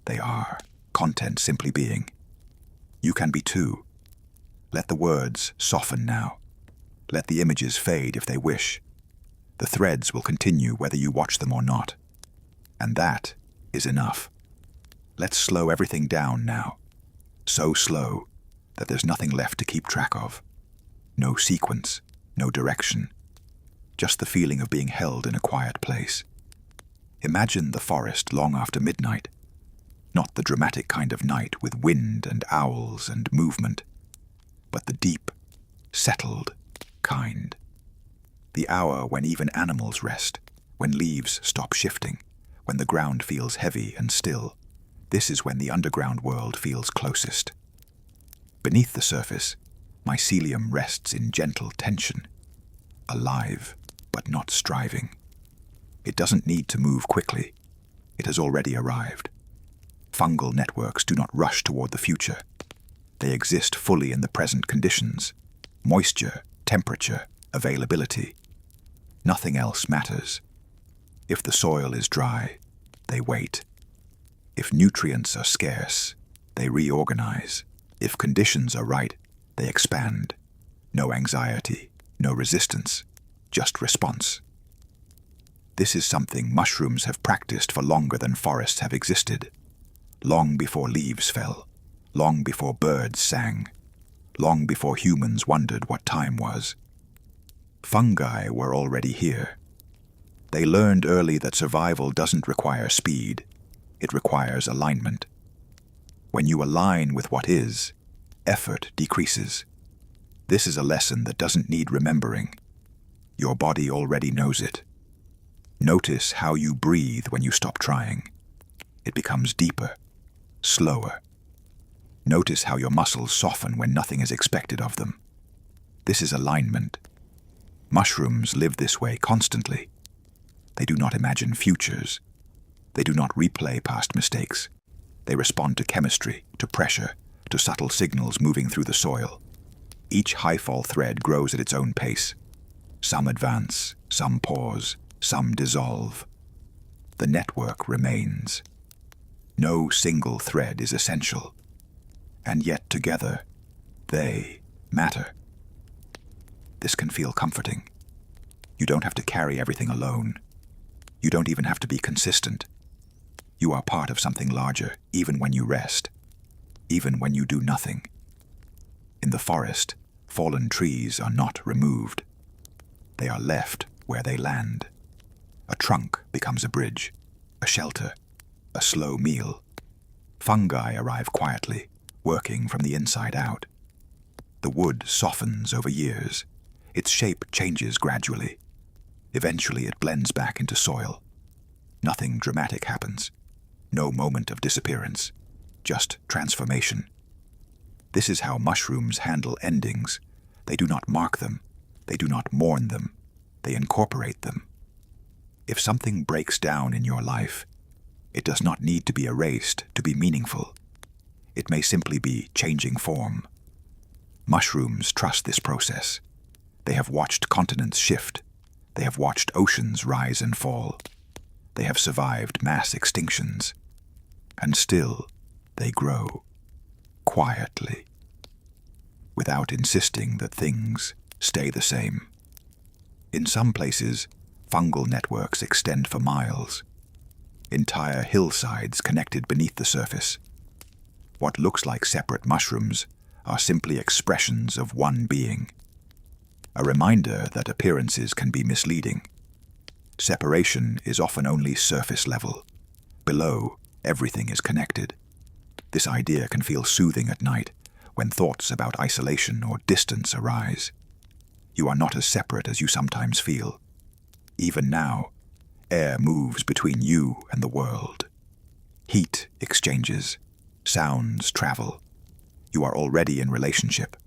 They are content simply being. You can be too. Let the words soften now. Let the images fade if they wish. The threads will continue whether you watch them or not. And that is enough. Let's slow everything down now. So slow that there's nothing left to keep track of. No sequence, no direction. Just the feeling of being held in a quiet place. Imagine the forest long after midnight. Not the dramatic kind of night with wind and owls and movement, but the deep, settled kind. The hour when even animals rest, when leaves stop shifting, when the ground feels heavy and still. This is when the underground world feels closest. Beneath the surface, mycelium rests in gentle tension, alive but not striving. It doesn't need to move quickly. It has already arrived. Fungal networks do not rush toward the future. They exist fully in the present conditions: moisture, temperature, availability. Nothing else matters. If the soil is dry, they wait. If nutrients are scarce, they reorganize. If conditions are right, they expand. No anxiety, no resistance, just response. This is something mushrooms have practiced for longer than forests have existed. Long before leaves fell, long before birds sang, long before humans wondered what time was. Fungi were already here. They learned early that survival doesn't require speed, It requires alignment. When you align with what is, effort decreases. This is a lesson that doesn't need remembering. Your body already knows it. Notice how you breathe when you stop trying. It becomes deeper, slower. Notice how your muscles soften when nothing is expected of them. This is alignment. Mushrooms live this way constantly. They do not imagine futures. They do not replay past mistakes. They respond to chemistry, to pressure, to subtle signals moving through the soil. Each high-fall thread grows at its own pace. Some advance, some pause, some dissolve. The network remains. No single thread is essential. And yet together, they matter. This can feel comforting. You don't have to carry everything alone. You don't even have to be consistent. You are part of something larger, even when you rest, even when you do nothing. In the forest, fallen trees are not removed. They are left where they land. A trunk becomes a bridge, a shelter, a slow meal. Fungi arrive quietly, working from the inside out. The wood softens over years. Its shape changes gradually. Eventually it blends back into soil. Nothing dramatic happens. No moment of disappearance. Just transformation. This is how mushrooms handle endings. They do not mark them. They do not mourn them. They incorporate them. If something breaks down in your life, it does not need to be erased to be meaningful. It may simply be changing form. Mushrooms trust this process. They have watched continents shift. They have watched oceans rise and fall. They have survived mass extinctions. And still, they grow, quietly, without insisting that things stay the same. In some places, fungal networks extend for miles. Entire hillsides connected beneath the surface. What looks like separate mushrooms are simply expressions of one being. A reminder that appearances can be misleading. Separation is often only surface level. Below, everything is connected. This idea can feel soothing at night when thoughts about isolation or distance arise. You are not as separate as you sometimes feel. Even now, air moves between you and the world. Heat exchanges. Sounds travel. You are already in relationship.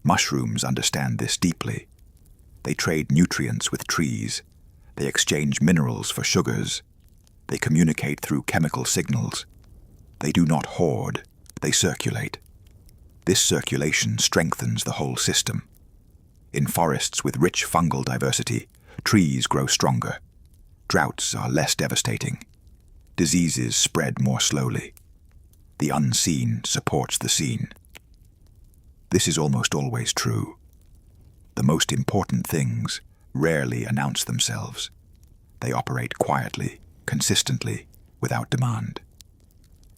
Mushrooms understand this deeply. They trade nutrients with trees. They exchange minerals for sugars. They communicate through chemical signals. They do not hoard, they circulate. This circulation strengthens the whole system. In forests with rich fungal diversity, trees grow stronger. Droughts are less devastating. Diseases spread more slowly. The unseen supports the seen. This is almost always true. The most important things rarely announce themselves. They operate quietly, consistently, without demand.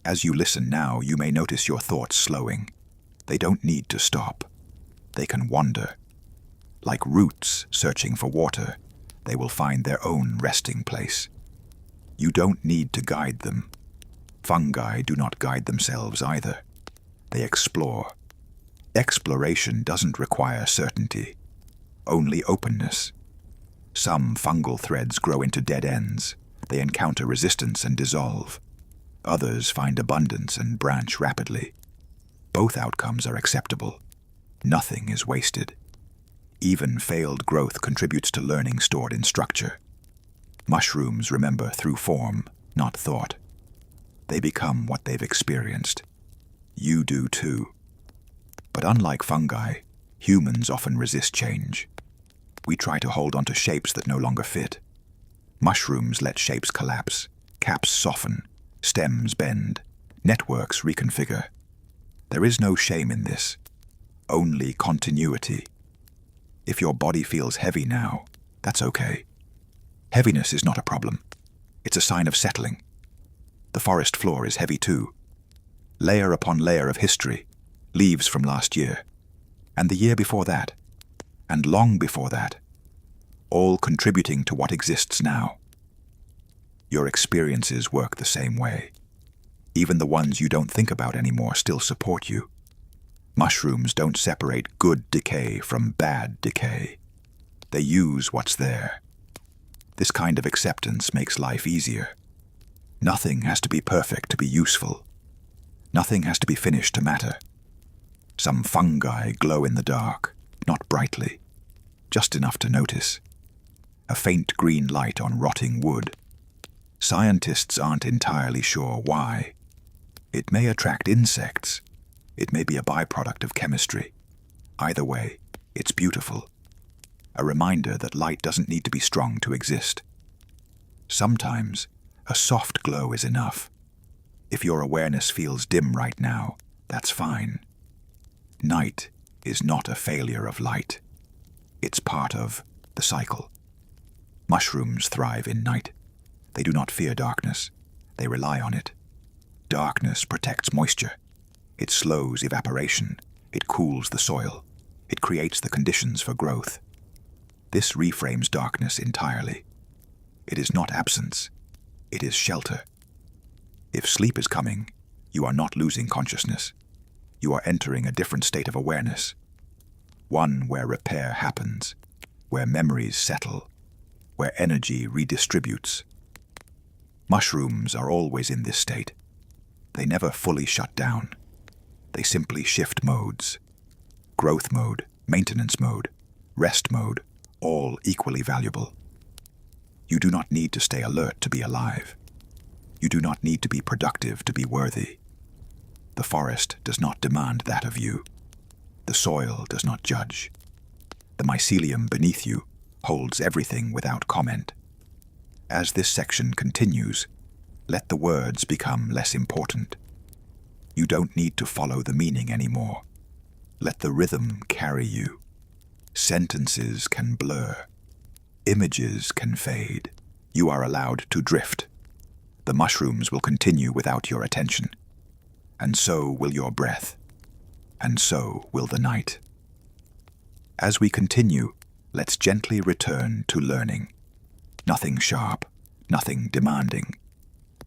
As you listen now, you may notice your thoughts slowing. They don't need to stop. They can wander. Like roots searching for water, they will find their own resting place. You don't need to guide them. Fungi do not guide themselves either. They explore. Exploration doesn't require certainty, only openness. Some fungal threads grow into dead ends. They encounter resistance and dissolve. Others find abundance and branch rapidly. Both outcomes are acceptable. Nothing is wasted. Even failed growth contributes to learning stored in structure. Mushrooms remember through form, not thought. They become what they've experienced. You do too. But unlike fungi, humans often resist change. We try to hold on to shapes that no longer fit. Mushrooms let shapes collapse, caps soften, stems bend, networks reconfigure. There is no shame in this, only continuity. If your body feels heavy now, that's okay. Heaviness is not a problem. It's a sign of settling. The forest floor is heavy too. Layer upon layer of history, leaves from last year, and the year before that, and long before that, all contributing to what exists now. Your experiences work the same way. Even the ones you don't think about anymore still support you. Mushrooms don't separate good decay from bad decay. They use what's there. This kind of acceptance makes life easier. Nothing has to be perfect to be useful. Nothing has to be finished to matter. Some fungi glow in the dark, not brightly, just enough to notice. A faint green light on rotting wood. Scientists aren't entirely sure why. It may attract insects. It may be a byproduct of chemistry. Either way, it's beautiful. A reminder that light doesn't need to be strong to exist. Sometimes, a soft glow is enough. If your awareness feels dim right now, that's fine. Night is not a failure of light. It's part of the cycle. Mushrooms thrive in night. They do not fear darkness. They rely on it. Darkness protects moisture. It slows evaporation. It cools the soil. It creates the conditions for growth. This reframes darkness entirely. It is not absence. It is shelter. If sleep is coming, you are not losing consciousness. You are entering a different state of awareness. One where repair happens, where memories settle, where energy redistributes. Mushrooms are always in this state. They never fully shut down. They simply shift modes. Growth mode, maintenance mode, rest mode, all equally valuable. You do not need to stay alert to be alive. You do not need to be productive to be worthy. The forest does not demand that of you. The soil does not judge. The mycelium beneath you holds everything without comment. As this section continues, let the words become less important. You don't need to follow the meaning anymore. Let the rhythm carry you. Sentences can blur. Images can fade. You are allowed to drift. The mushrooms will continue without your attention. And so will your breath. And so will the night. As we continue, let's gently return to learning. Nothing sharp, nothing demanding.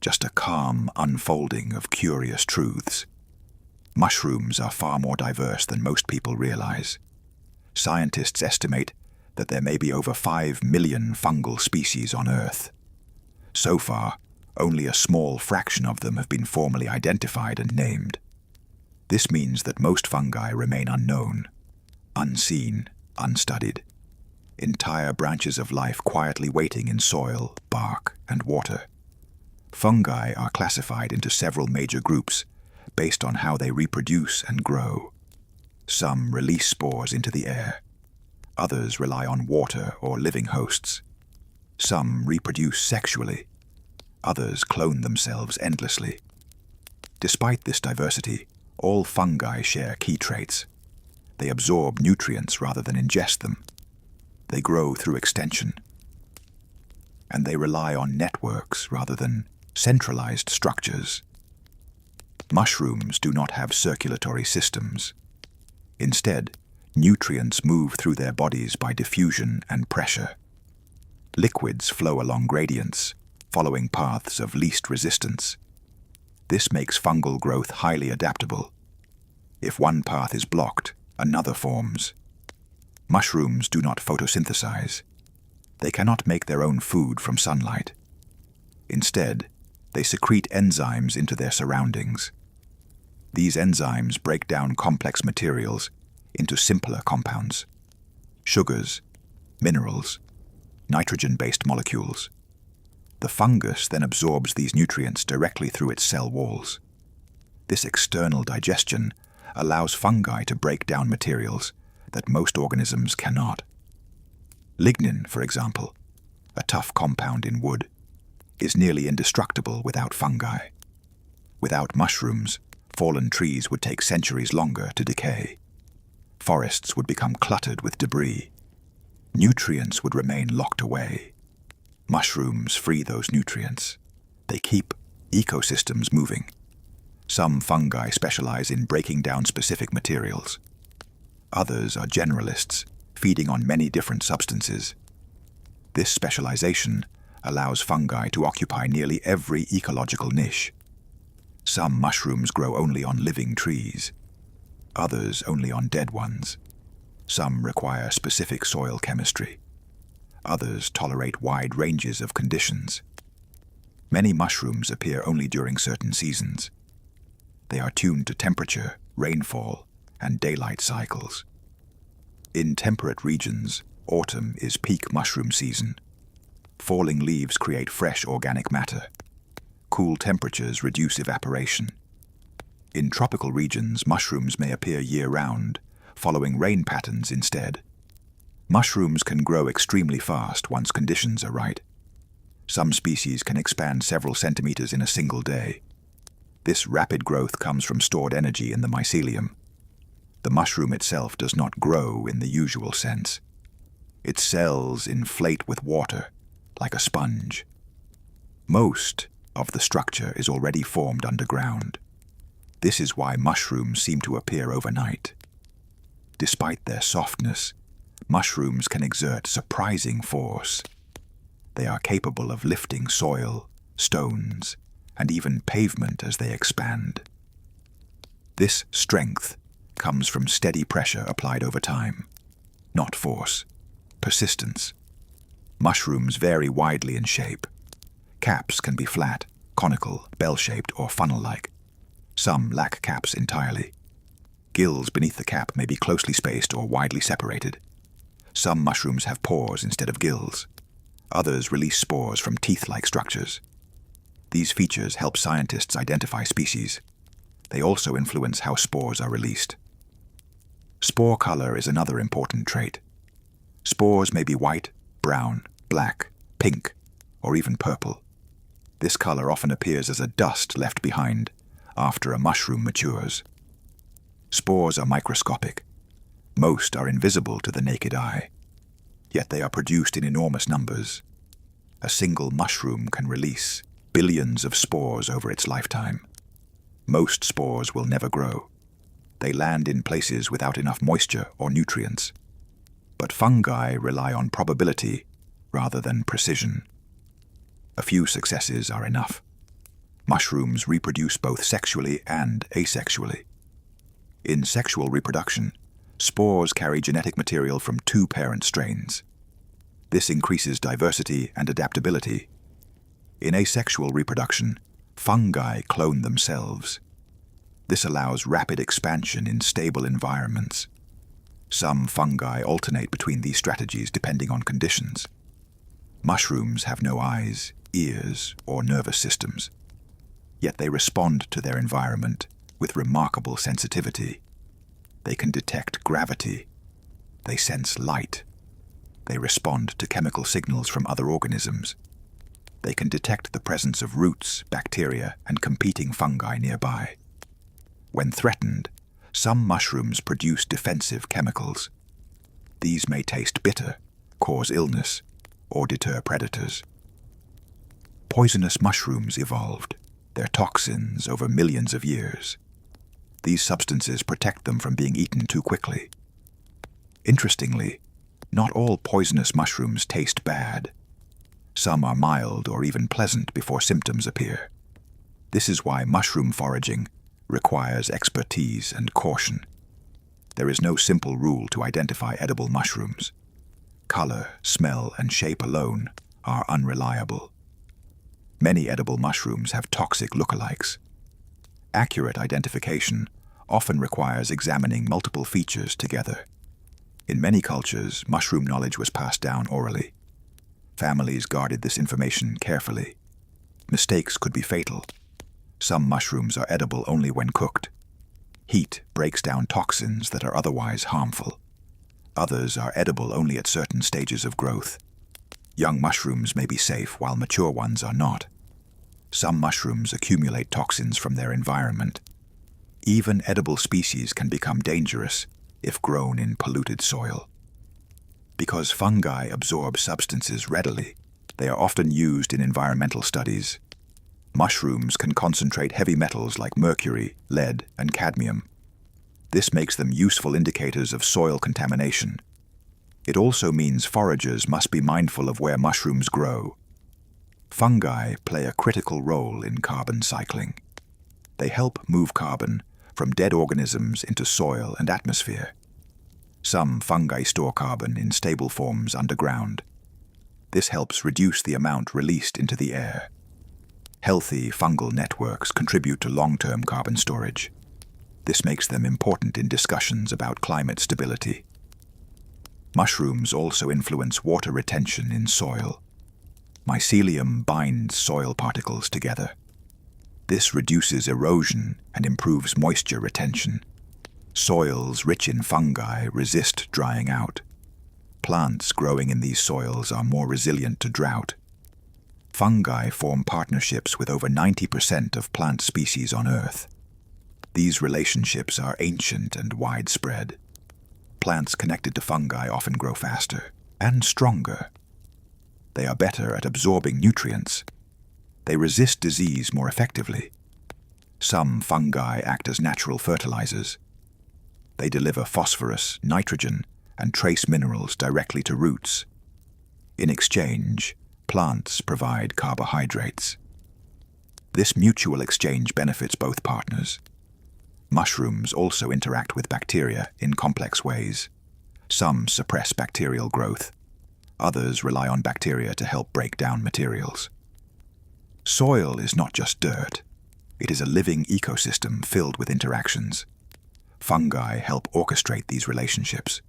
Just a calm unfolding of curious truths. Mushrooms are far more diverse than most people realize. Scientists estimate that there may be over 5 million fungal species on Earth. So far, only a small fraction of them have been formally identified and named. This means that most fungi remain unknown, unseen, unstudied. Entire branches of life quietly waiting in soil, bark, and water. Fungi are classified into several major groups based on how they reproduce and grow. Some release spores into the air. Others rely on water or living hosts. Some reproduce sexually. Others clone themselves endlessly. Despite this diversity, all fungi share key traits. They absorb nutrients rather than ingest them. They grow through extension. And they rely on networks rather than centralized structures. Mushrooms do not have circulatory systems. Instead, nutrients move through their bodies by diffusion and pressure. Liquids flow along gradients, following paths of least resistance. This makes fungal growth highly adaptable. If one path is blocked, another forms. Mushrooms do not photosynthesize. They cannot make their own food from sunlight. Instead, they secrete enzymes into their surroundings. These enzymes break down complex materials into simpler compounds. Sugars, minerals, nitrogen-based molecules. The fungus then absorbs these nutrients directly through its cell walls. This external digestion allows fungi to break down materials that most organisms cannot. Lignin, for example, a tough compound in wood, is nearly indestructible without fungi. Without mushrooms, fallen trees would take centuries longer to decay. Forests would become cluttered with debris. Nutrients would remain locked away. Mushrooms free those nutrients. They keep ecosystems moving. Some fungi specialize in breaking down specific materials. Others are generalists, feeding on many different substances. This specialization allows fungi to occupy nearly every ecological niche. Some mushrooms grow only on living trees, others only on dead ones. Some require specific soil chemistry. Others tolerate wide ranges of conditions. Many mushrooms appear only during certain seasons. They are tuned to temperature, rainfall, and daylight cycles. In temperate regions, autumn is peak mushroom season. Falling leaves create fresh organic matter. Cool temperatures reduce evaporation. In tropical regions, mushrooms may appear year-round, following rain patterns instead. Mushrooms can grow extremely fast once conditions are right. Some species can expand several centimeters in a single day. This rapid growth comes from stored energy in the mycelium. The mushroom itself does not grow in the usual sense. Its cells inflate with water, like a sponge. Most of the structure is already formed underground. This is why mushrooms seem to appear overnight. Despite their softness, mushrooms can exert surprising force. They are capable of lifting soil, stones, and even pavement as they expand. This strength comes from steady pressure applied over time, not force, persistence. Mushrooms vary widely in shape. Caps can be flat, conical, bell-shaped, or funnel-like. Some lack caps entirely. Gills beneath the cap may be closely spaced or widely separated. Some mushrooms have pores instead of gills. Others release spores from teeth-like structures. These features help scientists identify species. They also influence how spores are released. Spore color is another important trait. Spores may be white, brown, black, pink, or even purple. This color often appears as a dust left behind after a mushroom matures. Spores are microscopic. Most are invisible to the naked eye, yet they are produced in enormous numbers. A single mushroom can release billions of spores over its lifetime. Most spores will never grow. They land in places without enough moisture or nutrients. But fungi rely on probability rather than precision. A few successes are enough. Mushrooms reproduce both sexually and asexually. In sexual reproduction, spores carry genetic material from two parent strains. This increases diversity and adaptability. In asexual reproduction, fungi clone themselves. This allows rapid expansion in stable environments. Some fungi alternate between these strategies depending on conditions. Mushrooms have no eyes, ears, or nervous systems. Yet they respond to their environment with remarkable sensitivity. They can detect gravity. They sense light. They respond to chemical signals from other organisms. They can detect the presence of roots, bacteria, and competing fungi nearby. When threatened, some mushrooms produce defensive chemicals. These may taste bitter, cause illness, or deter predators. Poisonous mushrooms evolved, their toxins over millions of years. These substances protect them from being eaten too quickly. Interestingly, not all poisonous mushrooms taste bad. Some are mild or even pleasant before symptoms appear. This is why mushroom foraging requires expertise and caution. There is no simple rule to identify edible mushrooms. Color, smell, and shape alone are unreliable. Many edible mushrooms have toxic lookalikes. Accurate identification often requires examining multiple features together. In many cultures, mushroom knowledge was passed down orally. Families guarded this information carefully. Mistakes could be fatal. Some mushrooms are edible only when cooked. Heat breaks down toxins that are otherwise harmful. Others are edible only at certain stages of growth. Young mushrooms may be safe while mature ones are not. Some mushrooms accumulate toxins from their environment. Even edible species can become dangerous if grown in polluted soil. Because fungi absorb substances readily, they are often used in environmental studies. Mushrooms can concentrate heavy metals like mercury, lead, and cadmium. This makes them useful indicators of soil contamination. It also means foragers must be mindful of where mushrooms grow. Fungi play a critical role in carbon cycling. They help move carbon from dead organisms into soil and atmosphere. Some fungi store carbon in stable forms underground. This helps reduce the amount released into the air. Healthy fungal networks contribute to long-term carbon storage. This makes them important in discussions about climate stability. Mushrooms also influence water retention in soil. Mycelium binds soil particles together. This reduces erosion and improves moisture retention. Soils rich in fungi resist drying out. Plants growing in these soils are more resilient to drought. Fungi form partnerships with over 90% of plant species on Earth. These relationships are ancient and widespread. Plants connected to fungi often grow faster and stronger. They are better at absorbing nutrients. They resist disease more effectively. Some fungi act as natural fertilizers. They deliver phosphorus, nitrogen, and trace minerals directly to roots. In exchange, plants provide carbohydrates. This mutual exchange benefits both partners. Mushrooms also interact with bacteria in complex ways. Some suppress bacterial growth. Others rely on bacteria to help break down materials. Soil is not just dirt. It is a living ecosystem filled with interactions. Fungi help orchestrate these relationships.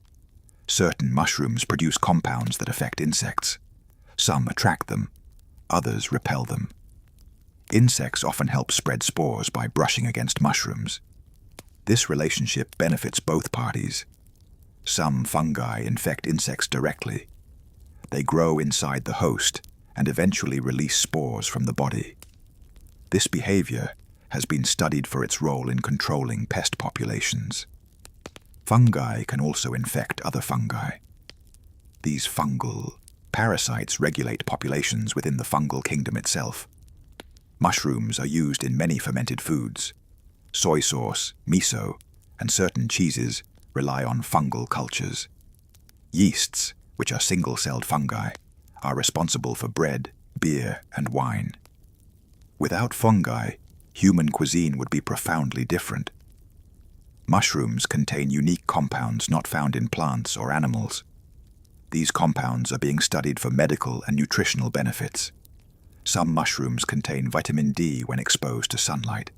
Certain mushrooms produce compounds that affect insects. Some attract them, others repel them. Insects often help spread spores by brushing against mushrooms. This relationship benefits both parties. Some fungi infect insects directly. They grow inside the host and eventually release spores from the body. This behavior has been studied for its role in controlling pest populations. Fungi can also infect other fungi. These fungal parasites regulate populations within the fungal kingdom itself. Mushrooms are used in many fermented foods. Soy sauce, miso, and certain cheeses rely on fungal cultures. Yeasts, which are single-celled fungi, are responsible for bread, beer, and wine. Without fungi, human cuisine would be profoundly different. Mushrooms contain unique compounds not found in plants or animals. These compounds are being studied for medical and nutritional benefits. Some mushrooms contain vitamin D when exposed to sunlight.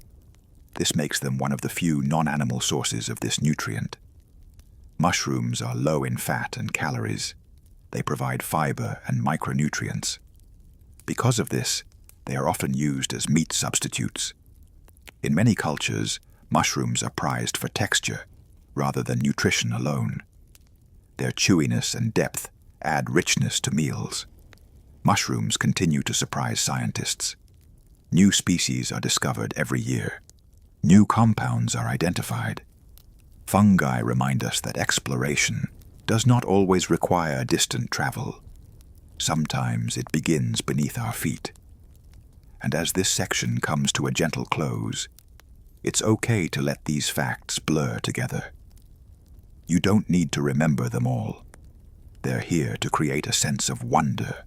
This makes them one of the few non-animal sources of this nutrient. Mushrooms are low in fat and calories. They provide fiber and micronutrients. Because of this, they are often used as meat substitutes. In many cultures, mushrooms are prized for texture rather than nutrition alone. Their chewiness and depth add richness to meals. Mushrooms continue to surprise scientists. New species are discovered every year. New compounds are identified. Fungi remind us that exploration does not always require distant travel. Sometimes it begins beneath our feet. And as this section comes to a gentle close, it's okay to let these facts blur together. You don't need to remember them all. They're here to create a sense of wonder,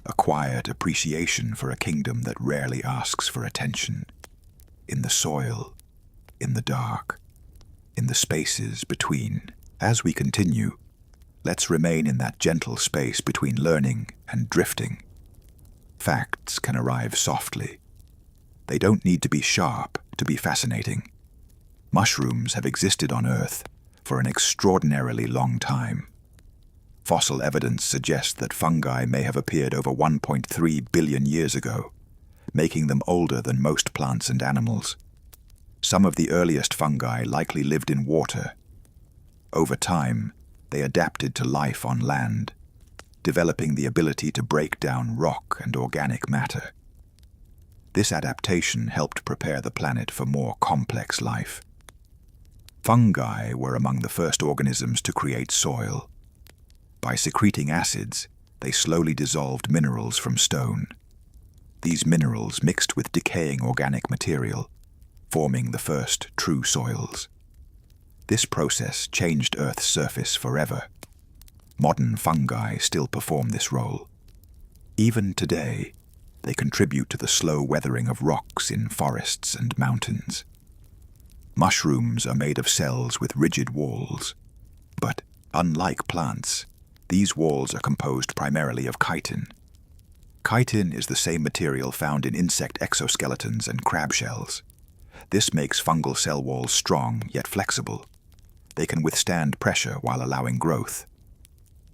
a quiet appreciation for a kingdom that rarely asks for attention. In the soil, in the dark, in the spaces between. As we continue, let's remain in that gentle space between learning and drifting. Facts can arrive softly. They don't need to be sharp to be fascinating. Mushrooms have existed on Earth for an extraordinarily long time. Fossil evidence suggests that fungi may have appeared over 1.3 billion years ago, making them older than most plants and animals. Some of the earliest fungi likely lived in water. Over time, they adapted to life on land, developing the ability to break down rock and organic matter. This adaptation helped prepare the planet for more complex life. Fungi were among the first organisms to create soil. By secreting acids, they slowly dissolved minerals from stone. These minerals mixed with decaying organic material, forming the first true soils. This process changed Earth's surface forever. Modern fungi still perform this role. Even today, They contribute to the slow weathering of rocks in forests and mountains. Mushrooms are made of cells with rigid walls. But, unlike plants, these walls are composed primarily of chitin. Chitin is the same material found in insect exoskeletons and crab shells. This makes fungal cell walls strong yet flexible. They can withstand pressure while allowing growth.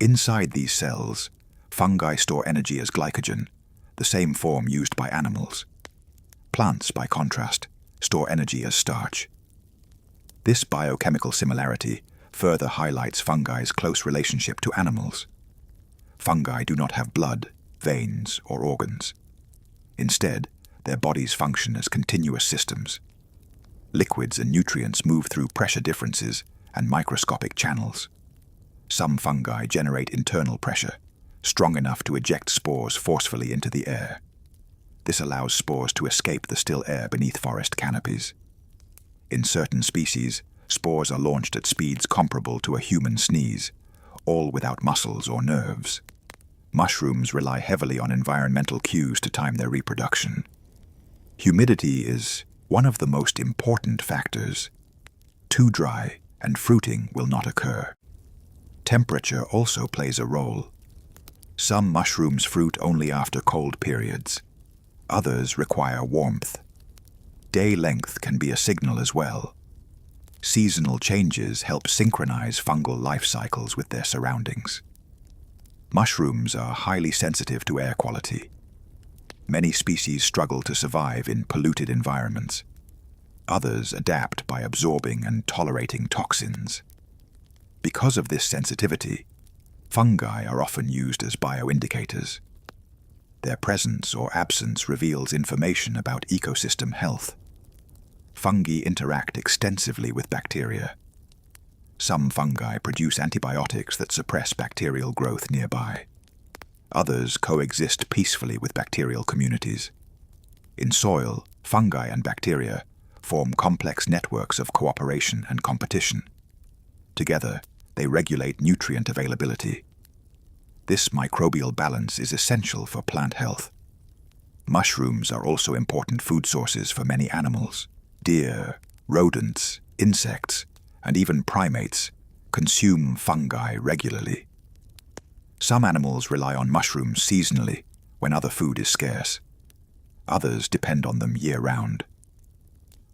Inside these cells, fungi store energy as glycogen, the same form used by animals. Plants, by contrast, store energy as starch. This biochemical similarity further highlights fungi's close relationship to animals. Fungi do not have blood, veins, or organs. Instead, their bodies function as continuous systems. Liquids and nutrients move through pressure differences and microscopic channels. Some fungi generate internal pressure, strong enough to eject spores forcefully into the air. This allows spores to escape the still air beneath forest canopies. In certain species, spores are launched at speeds comparable to a human sneeze, all without muscles or nerves. Mushrooms rely heavily on environmental cues to time their reproduction. Humidity is one of the most important factors. Too dry and fruiting will not occur. Temperature also plays a role. Some mushrooms fruit only after cold periods. Others require warmth. Day length can be a signal as well. Seasonal changes help synchronize fungal life cycles with their surroundings. Mushrooms are highly sensitive to air quality. Many species struggle to survive in polluted environments. Others adapt by absorbing and tolerating toxins. Because of this sensitivity, fungi are often used as bioindicators. Their presence or absence reveals information about ecosystem health. Fungi interact extensively with bacteria. Some fungi produce antibiotics that suppress bacterial growth nearby. Others coexist peacefully with bacterial communities. In soil, fungi and bacteria form complex networks of cooperation and competition. Together, they regulate nutrient availability. This microbial balance is essential for plant health. Mushrooms are also important food sources for many animals. Deer, rodents, insects, and even primates consume fungi regularly. Some animals rely on mushrooms seasonally when other food is scarce. Others depend on them year-round.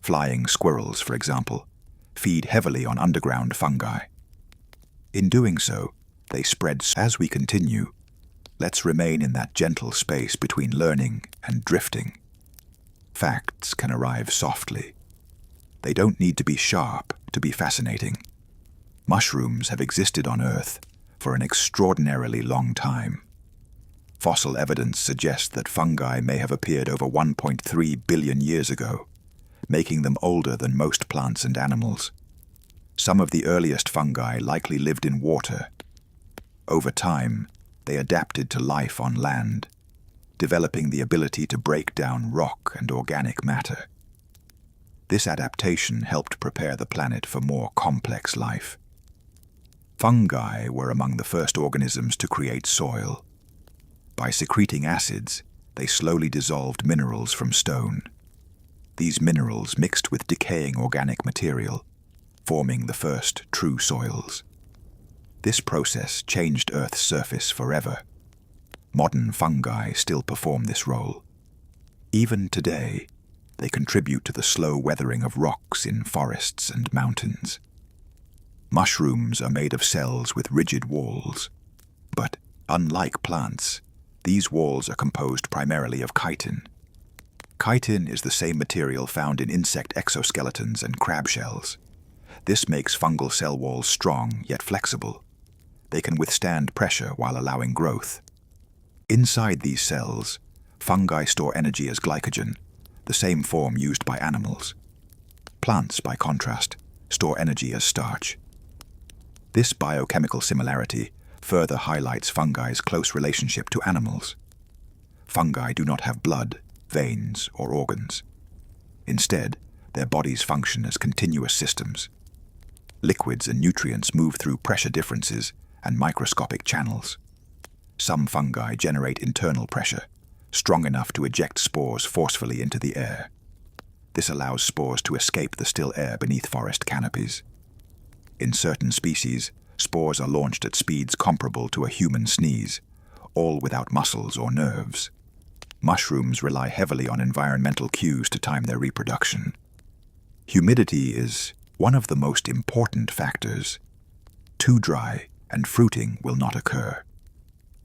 Flying squirrels, for example, feed heavily on underground fungi. In doing so, they spread. As we continue, let's remain in that gentle space between learning and drifting. Facts can arrive softly. They don't need to be sharp to be fascinating. Mushrooms have existed on Earth for an extraordinarily long time. Fossil evidence suggests that fungi may have appeared over 1.3 billion years ago, making them older than most plants and animals. Some of the earliest fungi likely lived in water. Over time, they adapted to life on land, developing the ability to break down rock and organic matter. This adaptation helped prepare the planet for more complex life. Fungi were among the first organisms to create soil. By secreting acids, they slowly dissolved minerals from stone. These minerals mixed with decaying organic material, forming the first true soils. This process changed Earth's surface forever. Modern fungi still perform this role. Even today, they contribute to the slow weathering of rocks in forests and mountains. Mushrooms are made of cells with rigid walls. But, unlike plants, these walls are composed primarily of chitin. Chitin is the same material found in insect exoskeletons and crab shells. This makes fungal cell walls strong yet flexible. They can withstand pressure while allowing growth. Inside these cells, fungi store energy as glycogen, the same form used by animals. Plants, by contrast, store energy as starch. This biochemical similarity further highlights fungi's close relationship to animals. Fungi do not have blood, veins, or organs. Instead, their bodies function as continuous systems. Liquids and nutrients move through pressure differences and microscopic channels. Some fungi generate internal pressure, strong enough to eject spores forcefully into the air. This allows spores to escape the still air beneath forest canopies. In certain species, spores are launched at speeds comparable to a human sneeze, all without muscles or nerves. Mushrooms rely heavily on environmental cues to time their reproduction. Humidity is one of the most important factors. Too dry and fruiting will not occur.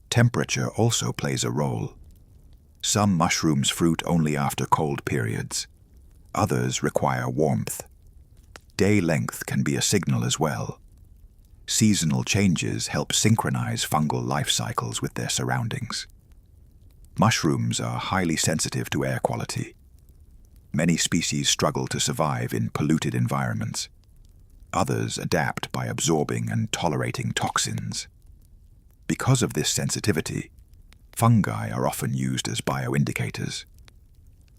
Temperature also plays a role. Some mushrooms fruit only after cold periods. Others require warmth. Day length can be a signal as well. Seasonal changes help synchronize fungal life cycles with their surroundings. Mushrooms are highly sensitive to air quality. Many species struggle to survive in polluted environments. Others adapt by absorbing and tolerating toxins. Because of this sensitivity, fungi are often used as bioindicators.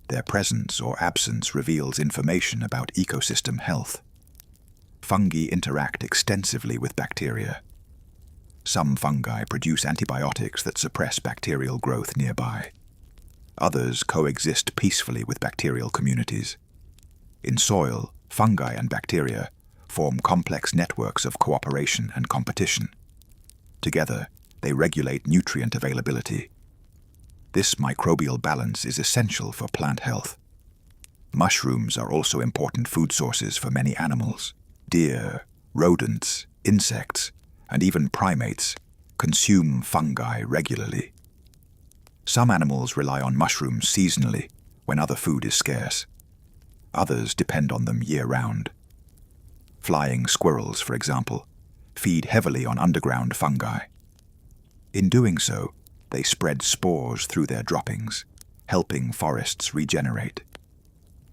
Their presence or absence reveals information about ecosystem health. Fungi interact extensively with bacteria. Some fungi produce antibiotics that suppress bacterial growth nearby. Others coexist peacefully with bacterial communities. In soil, fungi and bacteria form complex networks of cooperation and competition. Together, they regulate nutrient availability. This microbial balance is essential for plant health. Mushrooms are also important food sources for many animals. Deer, rodents, insects, and even primates consume fungi regularly. Some animals rely on mushrooms seasonally when other food is scarce. Others depend on them year-round. Flying squirrels, for example, feed heavily on underground fungi. In doing so, they spread spores through their droppings, helping forests regenerate.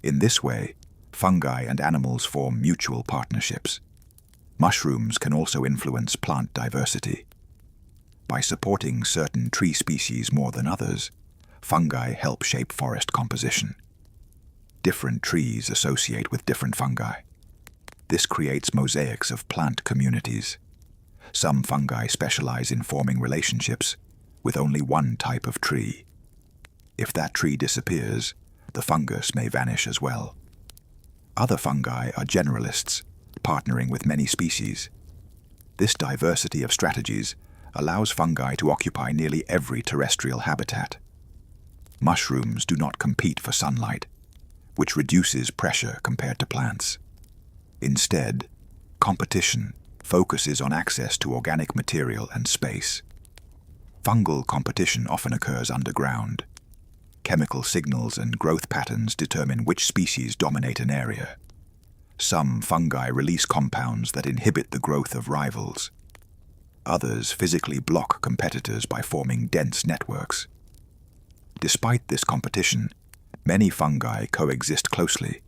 In this way, fungi and animals form mutual partnerships. Mushrooms can also influence plant diversity. By supporting certain tree species more than others, fungi help shape forest composition. Different trees associate with different fungi. This creates mosaics of plant communities. Some fungi specialize in forming relationships with only one type of tree. If that tree disappears, the fungus may vanish as well. Other fungi are generalists, partnering with many species. This diversity of strategies allows fungi to occupy nearly every terrestrial habitat. Mushrooms do not compete for sunlight, which reduces pressure compared to plants. Instead, competition focuses on access to organic material and space. Fungal competition often occurs underground. Chemical signals and growth patterns determine which species dominate an area. Some fungi release compounds that inhibit the growth of rivals. Others physically block competitors by forming dense networks. Despite this competition, many fungi coexist closely.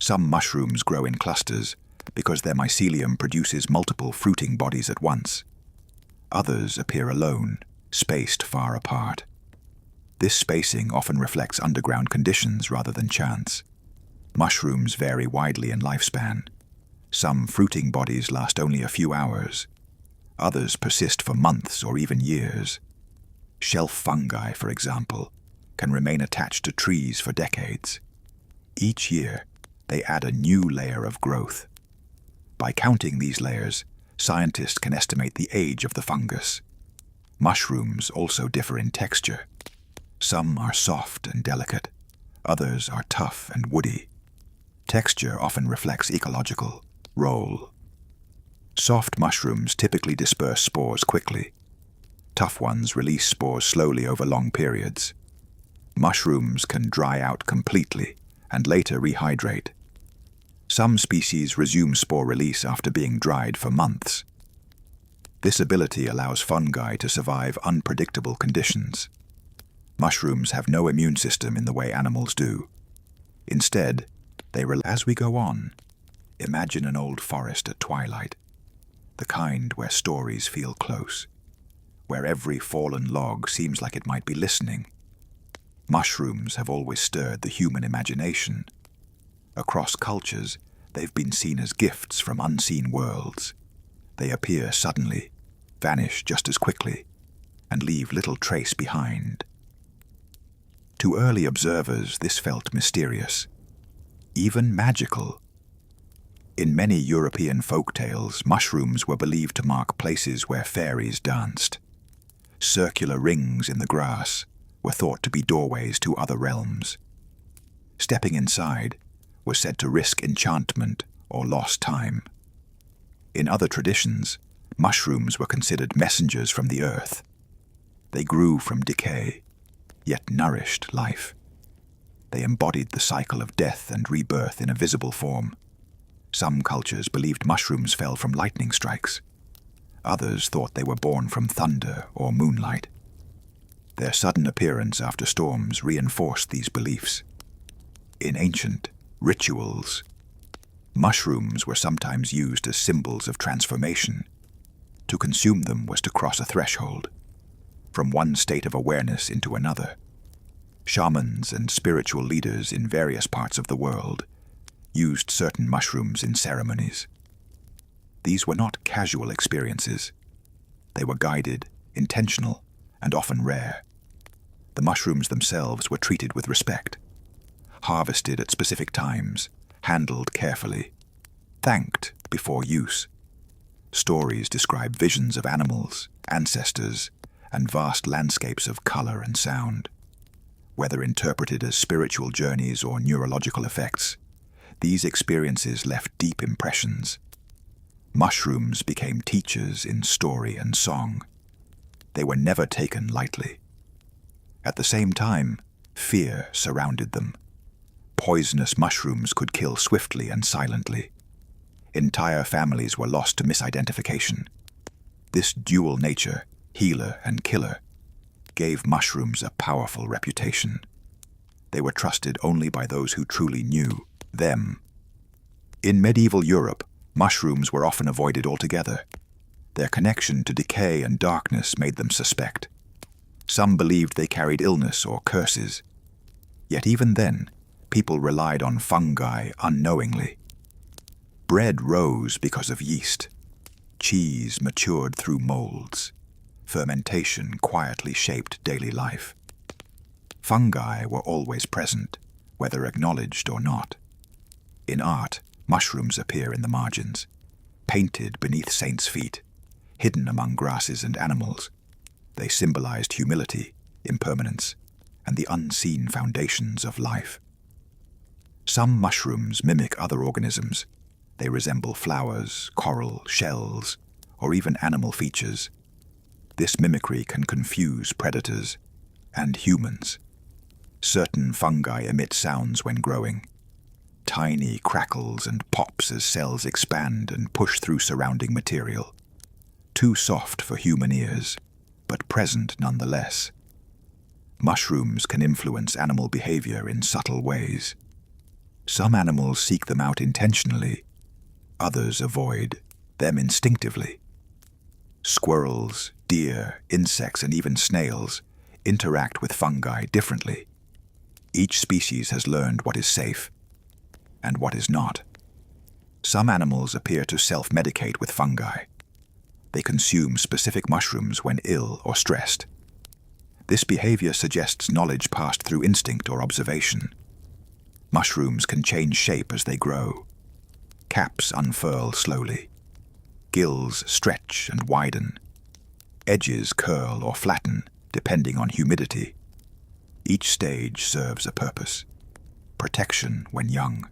Some mushrooms grow in clusters because their mycelium produces multiple fruiting bodies at once. Others appear alone, spaced far apart. This spacing often reflects underground conditions rather than chance. Mushrooms vary widely in lifespan. Some fruiting bodies last only a few hours. Others persist for months or even years. Shelf fungi, for example, can remain attached to trees for decades. Each year, they add a new layer of growth. By counting these layers, scientists can estimate the age of the fungus. Mushrooms also differ in texture. Some are soft and delicate. Others are tough and woody. Texture often reflects ecological role. Soft mushrooms typically disperse spores quickly. Tough ones release spores slowly over long periods. Mushrooms can dry out completely and later rehydrate. Some species resume spore release after being dried for months. This ability allows fungi to survive unpredictable conditions. Mushrooms have no immune system in the way animals do. Instead, as we go on, imagine an old forest at twilight, the kind where stories feel close, where every fallen log seems like it might be listening. Mushrooms have always stirred the human imagination. Across cultures, they've been seen as gifts from unseen worlds. They appear suddenly, vanish just as quickly, and leave little trace behind. To early observers, this felt mysterious, even magical. In many European folk tales, mushrooms were believed to mark places where fairies danced. Circular rings in the grass were thought to be doorways to other realms. Stepping inside was said to risk enchantment or lost time. In other traditions, mushrooms were considered messengers from the earth. They grew from decay, yet nourished life. They embodied the cycle of death and rebirth in a visible form. Some cultures believed mushrooms fell from lightning strikes. Others thought they were born from thunder or moonlight. Their sudden appearance after storms reinforced these beliefs. In ancient rituals, mushrooms were sometimes used as symbols of transformation. To consume them was to cross a threshold, from one state of awareness into another. Shamans and spiritual leaders in various parts of the world used certain mushrooms in ceremonies. These were not casual experiences. They were guided, intentional, and often rare. The mushrooms themselves were treated with respect, harvested at specific times, handled carefully, thanked before use. Stories describe visions of animals, ancestors, and vast landscapes of color and sound. Whether interpreted as spiritual journeys or neurological effects, these experiences left deep impressions. Mushrooms became teachers in story and song. They were never taken lightly. At the same time, fear surrounded them. Poisonous mushrooms could kill swiftly and silently. Entire families were lost to misidentification. This dual nature, healer and killer, gave mushrooms a powerful reputation. They were trusted only by those who truly knew them. In medieval Europe, mushrooms were often avoided altogether. Their connection to decay and darkness made them suspect. Some believed they carried illness or curses. Yet even then, people relied on fungi unknowingly. Bread rose because of yeast. Cheese matured through molds. Fermentation quietly shaped daily life. Fungi were always present, whether acknowledged or not. In art, mushrooms appear in the margins, painted beneath saints' feet, hidden among grasses and animals. They symbolized humility, impermanence, and the unseen foundations of life. Some mushrooms mimic other organisms. They resemble flowers, coral, shells, or even animal features. This mimicry can confuse predators and humans. Certain fungi emit sounds when growing. Tiny crackles and pops as cells expand and push through surrounding material. Too soft for human ears, but present nonetheless. Mushrooms can influence animal behavior in subtle ways. Some animals seek them out intentionally. Others avoid them instinctively. Squirrels, deer, insects, and even snails interact with fungi differently. Each species has learned what is safe and what is not. Some animals appear to self-medicate with fungi. They consume specific mushrooms when ill or stressed. This behavior suggests knowledge passed through instinct or observation. Mushrooms can change shape as they grow. Caps unfurl slowly. Gills stretch and widen. Edges curl or flatten, depending on humidity. Each stage serves a purpose. Protection when young.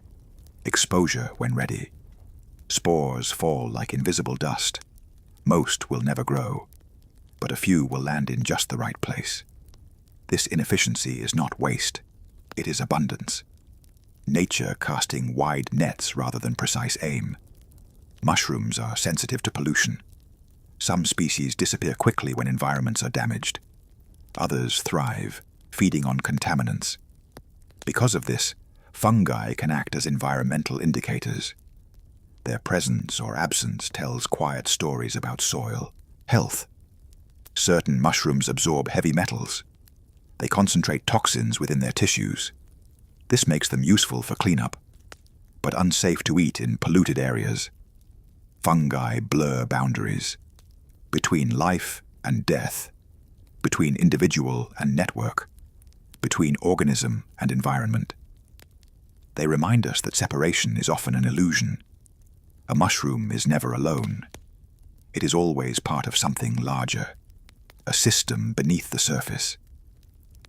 Exposure when ready. Spores fall like invisible dust. Most will never grow, but a few will land in just the right place. This inefficiency is not waste. It is abundance. Nature casting wide nets rather than precise aim. Mushrooms are sensitive to pollution. Some species disappear quickly when environments are damaged. Others thrive, feeding on contaminants. Because of this, fungi can act as environmental indicators. Their presence or absence tells quiet stories about soil, health. Certain mushrooms absorb heavy metals. They concentrate toxins within their tissues. This makes them useful for cleanup, but unsafe to eat in polluted areas. Fungi blur boundaries between life and death, between individual and network. between organism and environment. They remind us that separation is often an illusion. A mushroom is never alone. It is always part of something larger, a system beneath the surface.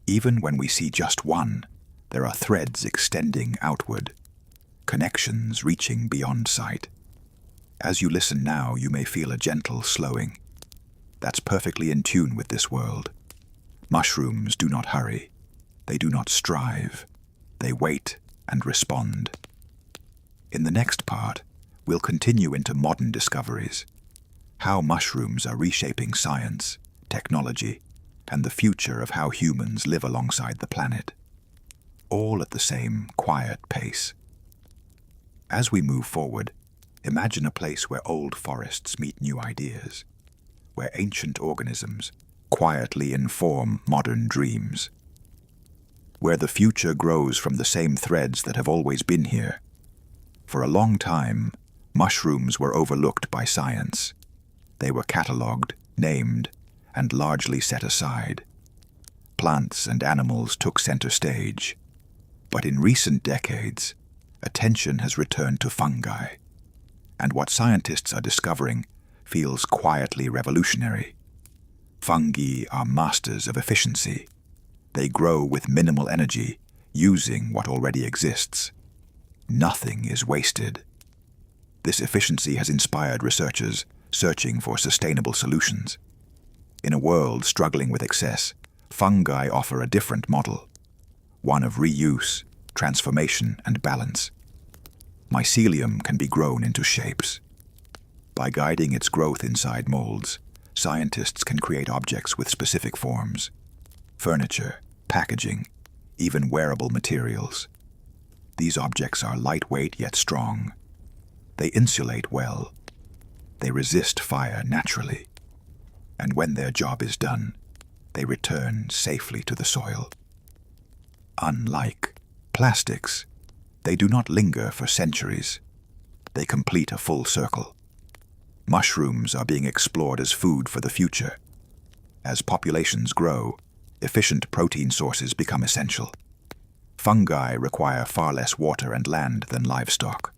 Even when we see just one, there are threads extending outward, connections reaching beyond sight. As you listen now, you may feel a gentle slowing. That's perfectly in tune with this world. Mushrooms do not hurry. They do not strive. They wait and respond. In the next part, we'll continue into modern discoveries, how mushrooms are reshaping science, technology, and the future of how humans live alongside the planet, all at the same quiet pace. As we move forward, imagine a place where old forests meet new ideas, where ancient organisms quietly inform modern dreams, where the future grows from the same threads that have always been here. For a long time, mushrooms were overlooked by science. They were catalogued, named, and largely set aside. Plants and animals took center stage. But in recent decades, attention has returned to fungi, and what scientists are discovering feels quietly revolutionary. Fungi are masters of efficiency. They grow with minimal energy, using what already exists. Nothing is wasted. This efficiency has inspired researchers searching for sustainable solutions. In a world struggling with excess, fungi offer a different model, one of reuse, transformation, and balance. Mycelium can be grown into shapes. By guiding its growth inside molds, scientists can create objects with specific forms: furniture, packaging, even wearable materials. These objects are lightweight yet strong. They insulate well. They resist fire naturally. And when their job is done, they return safely to the soil. Unlike plastics, they do not linger for centuries. They complete a full circle. Mushrooms are being explored as food for the future. As populations grow, efficient protein sources become essential. Fungi require far less water and land than livestock.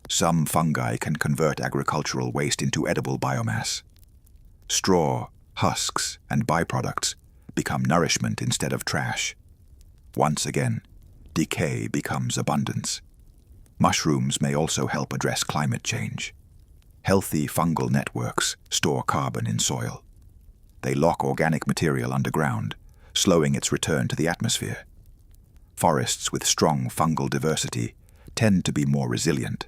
Some fungi can convert agricultural waste into edible biomass. Straw, husks, and byproducts become nourishment instead of trash. Once again, decay becomes abundance. Mushrooms may also help address climate change. Healthy fungal networks store carbon in soil. They lock organic material underground, slowing its return to the atmosphere. Forests with strong fungal diversity tend to be more resilient.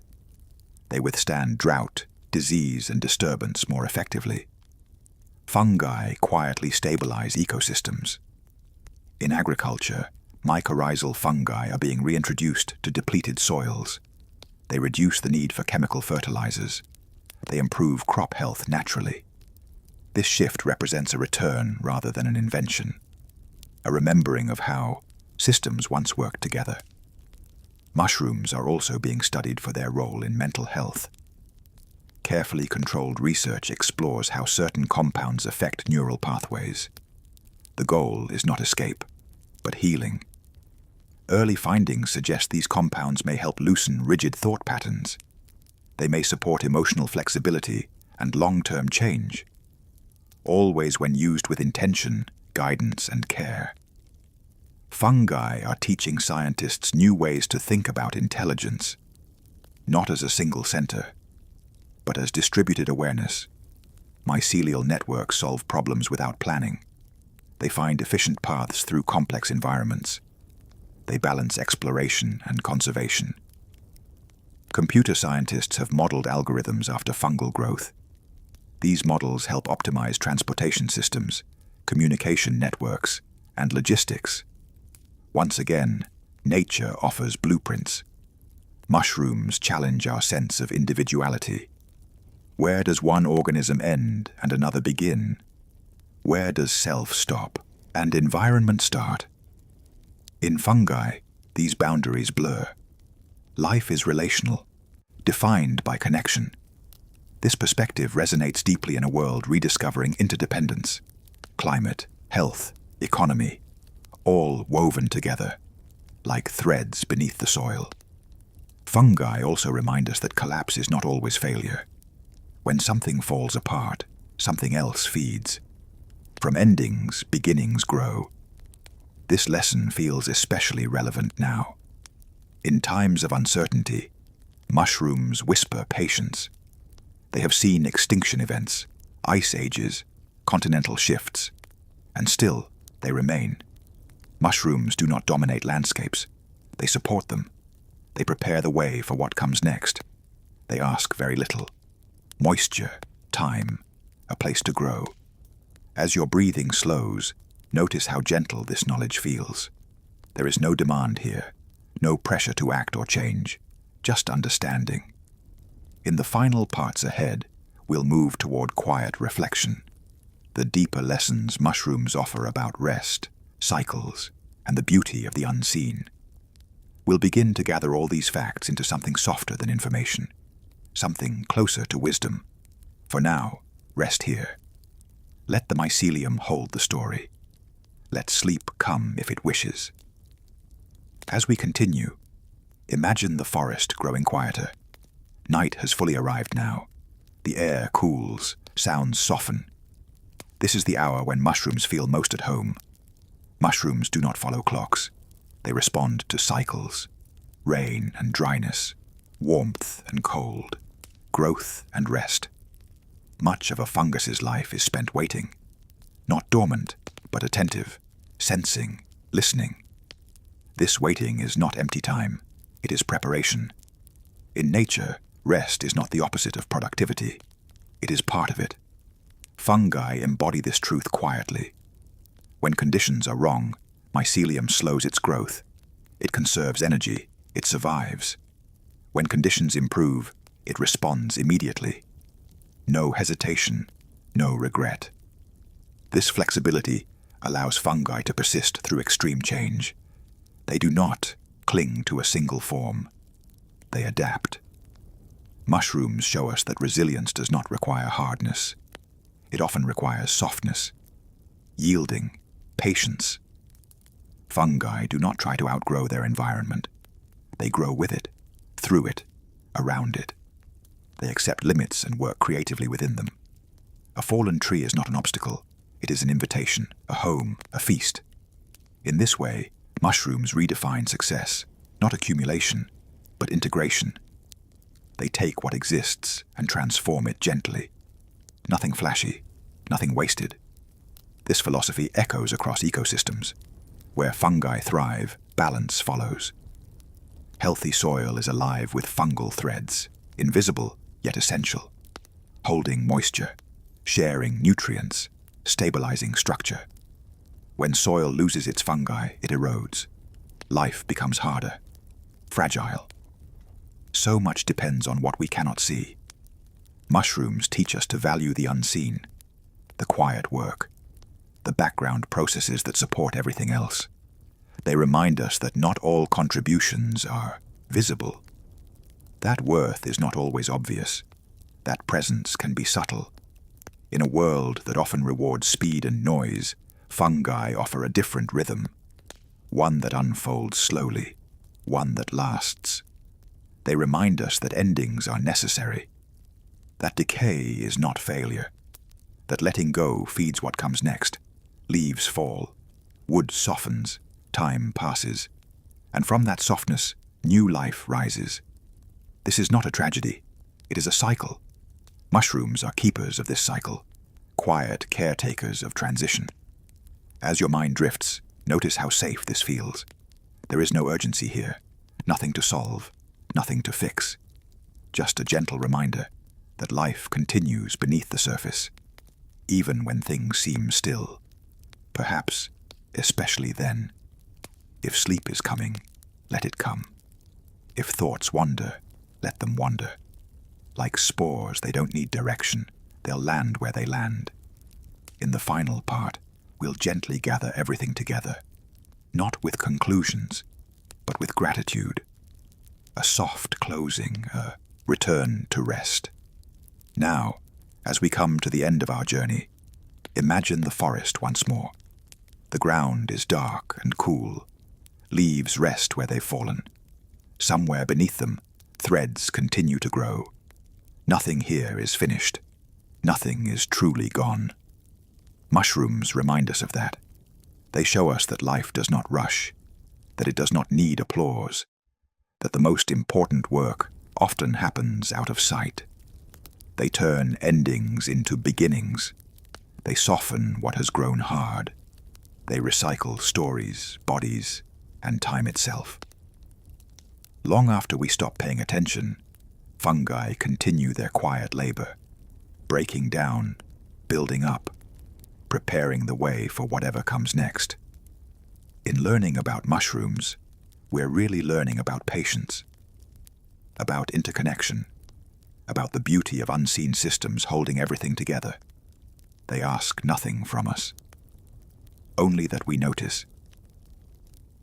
They withstand drought, disease, and disturbance more effectively. Fungi quietly stabilize ecosystems. In agriculture, mycorrhizal fungi are being reintroduced to depleted soils. They reduce the need for chemical fertilizers. They improve crop health naturally. This shift represents a return rather than an invention, a remembering of how systems once worked together. Mushrooms are also being studied for their role in mental health. Carefully controlled research explores how certain compounds affect neural pathways. The goal is not escape, but healing. Early findings suggest these compounds may help loosen rigid thought patterns. They may support emotional flexibility and long-term change, always when used with intention, guidance, and care. Fungi are teaching scientists new ways to think about intelligence, not as a single center, but as distributed awareness. Mycelial networks solve problems without planning. They find efficient paths through complex environments. They balance exploration and conservation. Computer scientists have modeled algorithms after fungal growth. These models help optimize transportation systems, communication networks, and logistics. Once again, nature offers blueprints. Mushrooms challenge our sense of individuality. Where does one organism end and another begin? Where does self stop and environment start? In fungi, these boundaries blur. Life is relational, defined by connection. This perspective resonates deeply in a world rediscovering interdependence. Climate, health, economy, all woven together, like threads beneath the soil. Fungi also remind us that collapse is not always failure. When something falls apart, something else feeds. From endings, beginnings grow. This lesson feels especially relevant now. In times of uncertainty, mushrooms whisper patience. They have seen extinction events, ice ages, continental shifts, and still they remain. Mushrooms do not dominate landscapes. They support them. They prepare the way for what comes next. They ask very little. Moisture, time, a place to grow. As your breathing slows, notice how gentle this knowledge feels. There is no demand here, no pressure to act or change, just understanding. In the final parts ahead, we'll move toward quiet reflection, the deeper lessons mushrooms offer about rest, cycles, and the beauty of the unseen. We'll begin to gather all these facts into something softer than information, something closer to wisdom. For now, rest here. Let the mycelium hold the story. Let sleep come if it wishes. As we continue, imagine the forest growing quieter. Night has fully arrived now. The air cools, sounds soften. This is the hour when mushrooms feel most at home. Mushrooms do not follow clocks. They respond to cycles, rain and dryness, warmth and cold, growth and rest. Much of a fungus's life is spent waiting, not dormant, but attentive, sensing, listening. This waiting is not empty time, it is preparation. In nature, rest is not the opposite of productivity. It is part of it. Fungi embody this truth quietly. When conditions are wrong, mycelium slows its growth. It conserves energy. It survives. When conditions improve, it responds immediately. No hesitation, no regret. This flexibility allows fungi to persist through extreme change. They do not cling to a single form. They adapt. Mushrooms show us that resilience does not require hardness. It often requires softness, yielding, patience. Fungi do not try to outgrow their environment. They grow with it, through it, around it. They accept limits and work creatively within them. A fallen tree is not an obstacle. It is an invitation, a home, a feast. In this way, mushrooms redefine success, not accumulation, but integration. They take what exists and transform it gently. Nothing flashy, nothing wasted. This philosophy echoes across ecosystems. Where fungi thrive, balance follows. Healthy soil is alive with fungal threads, invisible yet essential, holding moisture, sharing nutrients, stabilizing structure. When soil loses its fungi, it erodes. Life becomes harder, fragile. So much depends on what we cannot see. Mushrooms teach us to value the unseen, the quiet work, the background processes that support everything else. They remind us that not all contributions are visible. That worth is not always obvious. That presence can be subtle. In a world that often rewards speed and noise, fungi offer a different rhythm, one that unfolds slowly, one that lasts. They remind us that endings are necessary, that decay is not failure, that letting go feeds what comes next. Leaves fall, wood softens, time passes, and from that softness, new life rises. This is not a tragedy, it is a cycle. Mushrooms are keepers of this cycle, quiet caretakers of transition. As your mind drifts, notice how safe this feels. There is no urgency here, nothing to solve, nothing to fix. Just a gentle reminder that life continues beneath the surface, even when things seem still. Perhaps, especially then. If sleep is coming, let it come. If thoughts wander, let them wander. Like spores, they don't need direction. They'll land where they land. In the final part, we'll gently gather everything together, not with conclusions, but with gratitude. A soft closing, a return to rest. Now, as we come to the end of our journey, imagine the forest once more. The ground is dark and cool. Leaves rest where they've fallen. Somewhere beneath them, threads continue to grow. Nothing here is finished. Nothing is truly gone. Mushrooms remind us of that. They show us that life does not rush, that it does not need applause, that the most important work often happens out of sight. They turn endings into beginnings. They soften what has grown hard. They recycle stories, bodies, and time itself. Long after we stop paying attention, fungi continue their quiet labor, breaking down, building up, preparing the way for whatever comes next. In learning about mushrooms, we're really learning about patience, about interconnection, about the beauty of unseen systems holding everything together. They ask nothing from us, only that we notice,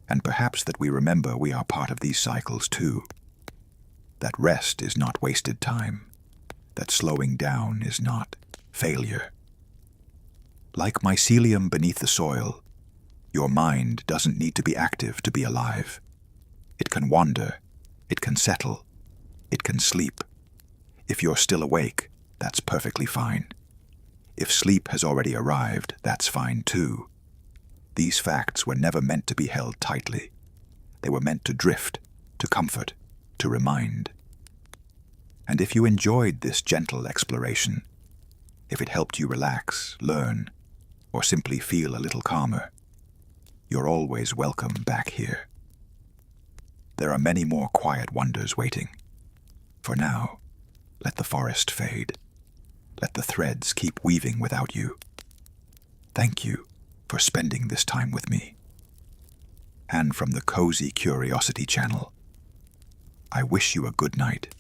and perhaps that we remember we are part of these cycles too, that rest is not wasted time, that slowing down is not failure. Like mycelium beneath the soil, your mind doesn't need to be active to be alive. It can wander, it can settle, it can sleep. If you're still awake, that's perfectly fine. If sleep has already arrived, that's fine too. These facts were never meant to be held tightly. They were meant to drift, to comfort, to remind. And if you enjoyed this gentle exploration, if it helped you relax, learn, or simply feel a little calmer, you're always welcome back here. There are many more quiet wonders waiting. For now, let the forest fade. Let the threads keep weaving without you. Thank you for spending this time with me. And from the Cozy Curiosity channel, I wish you a good night.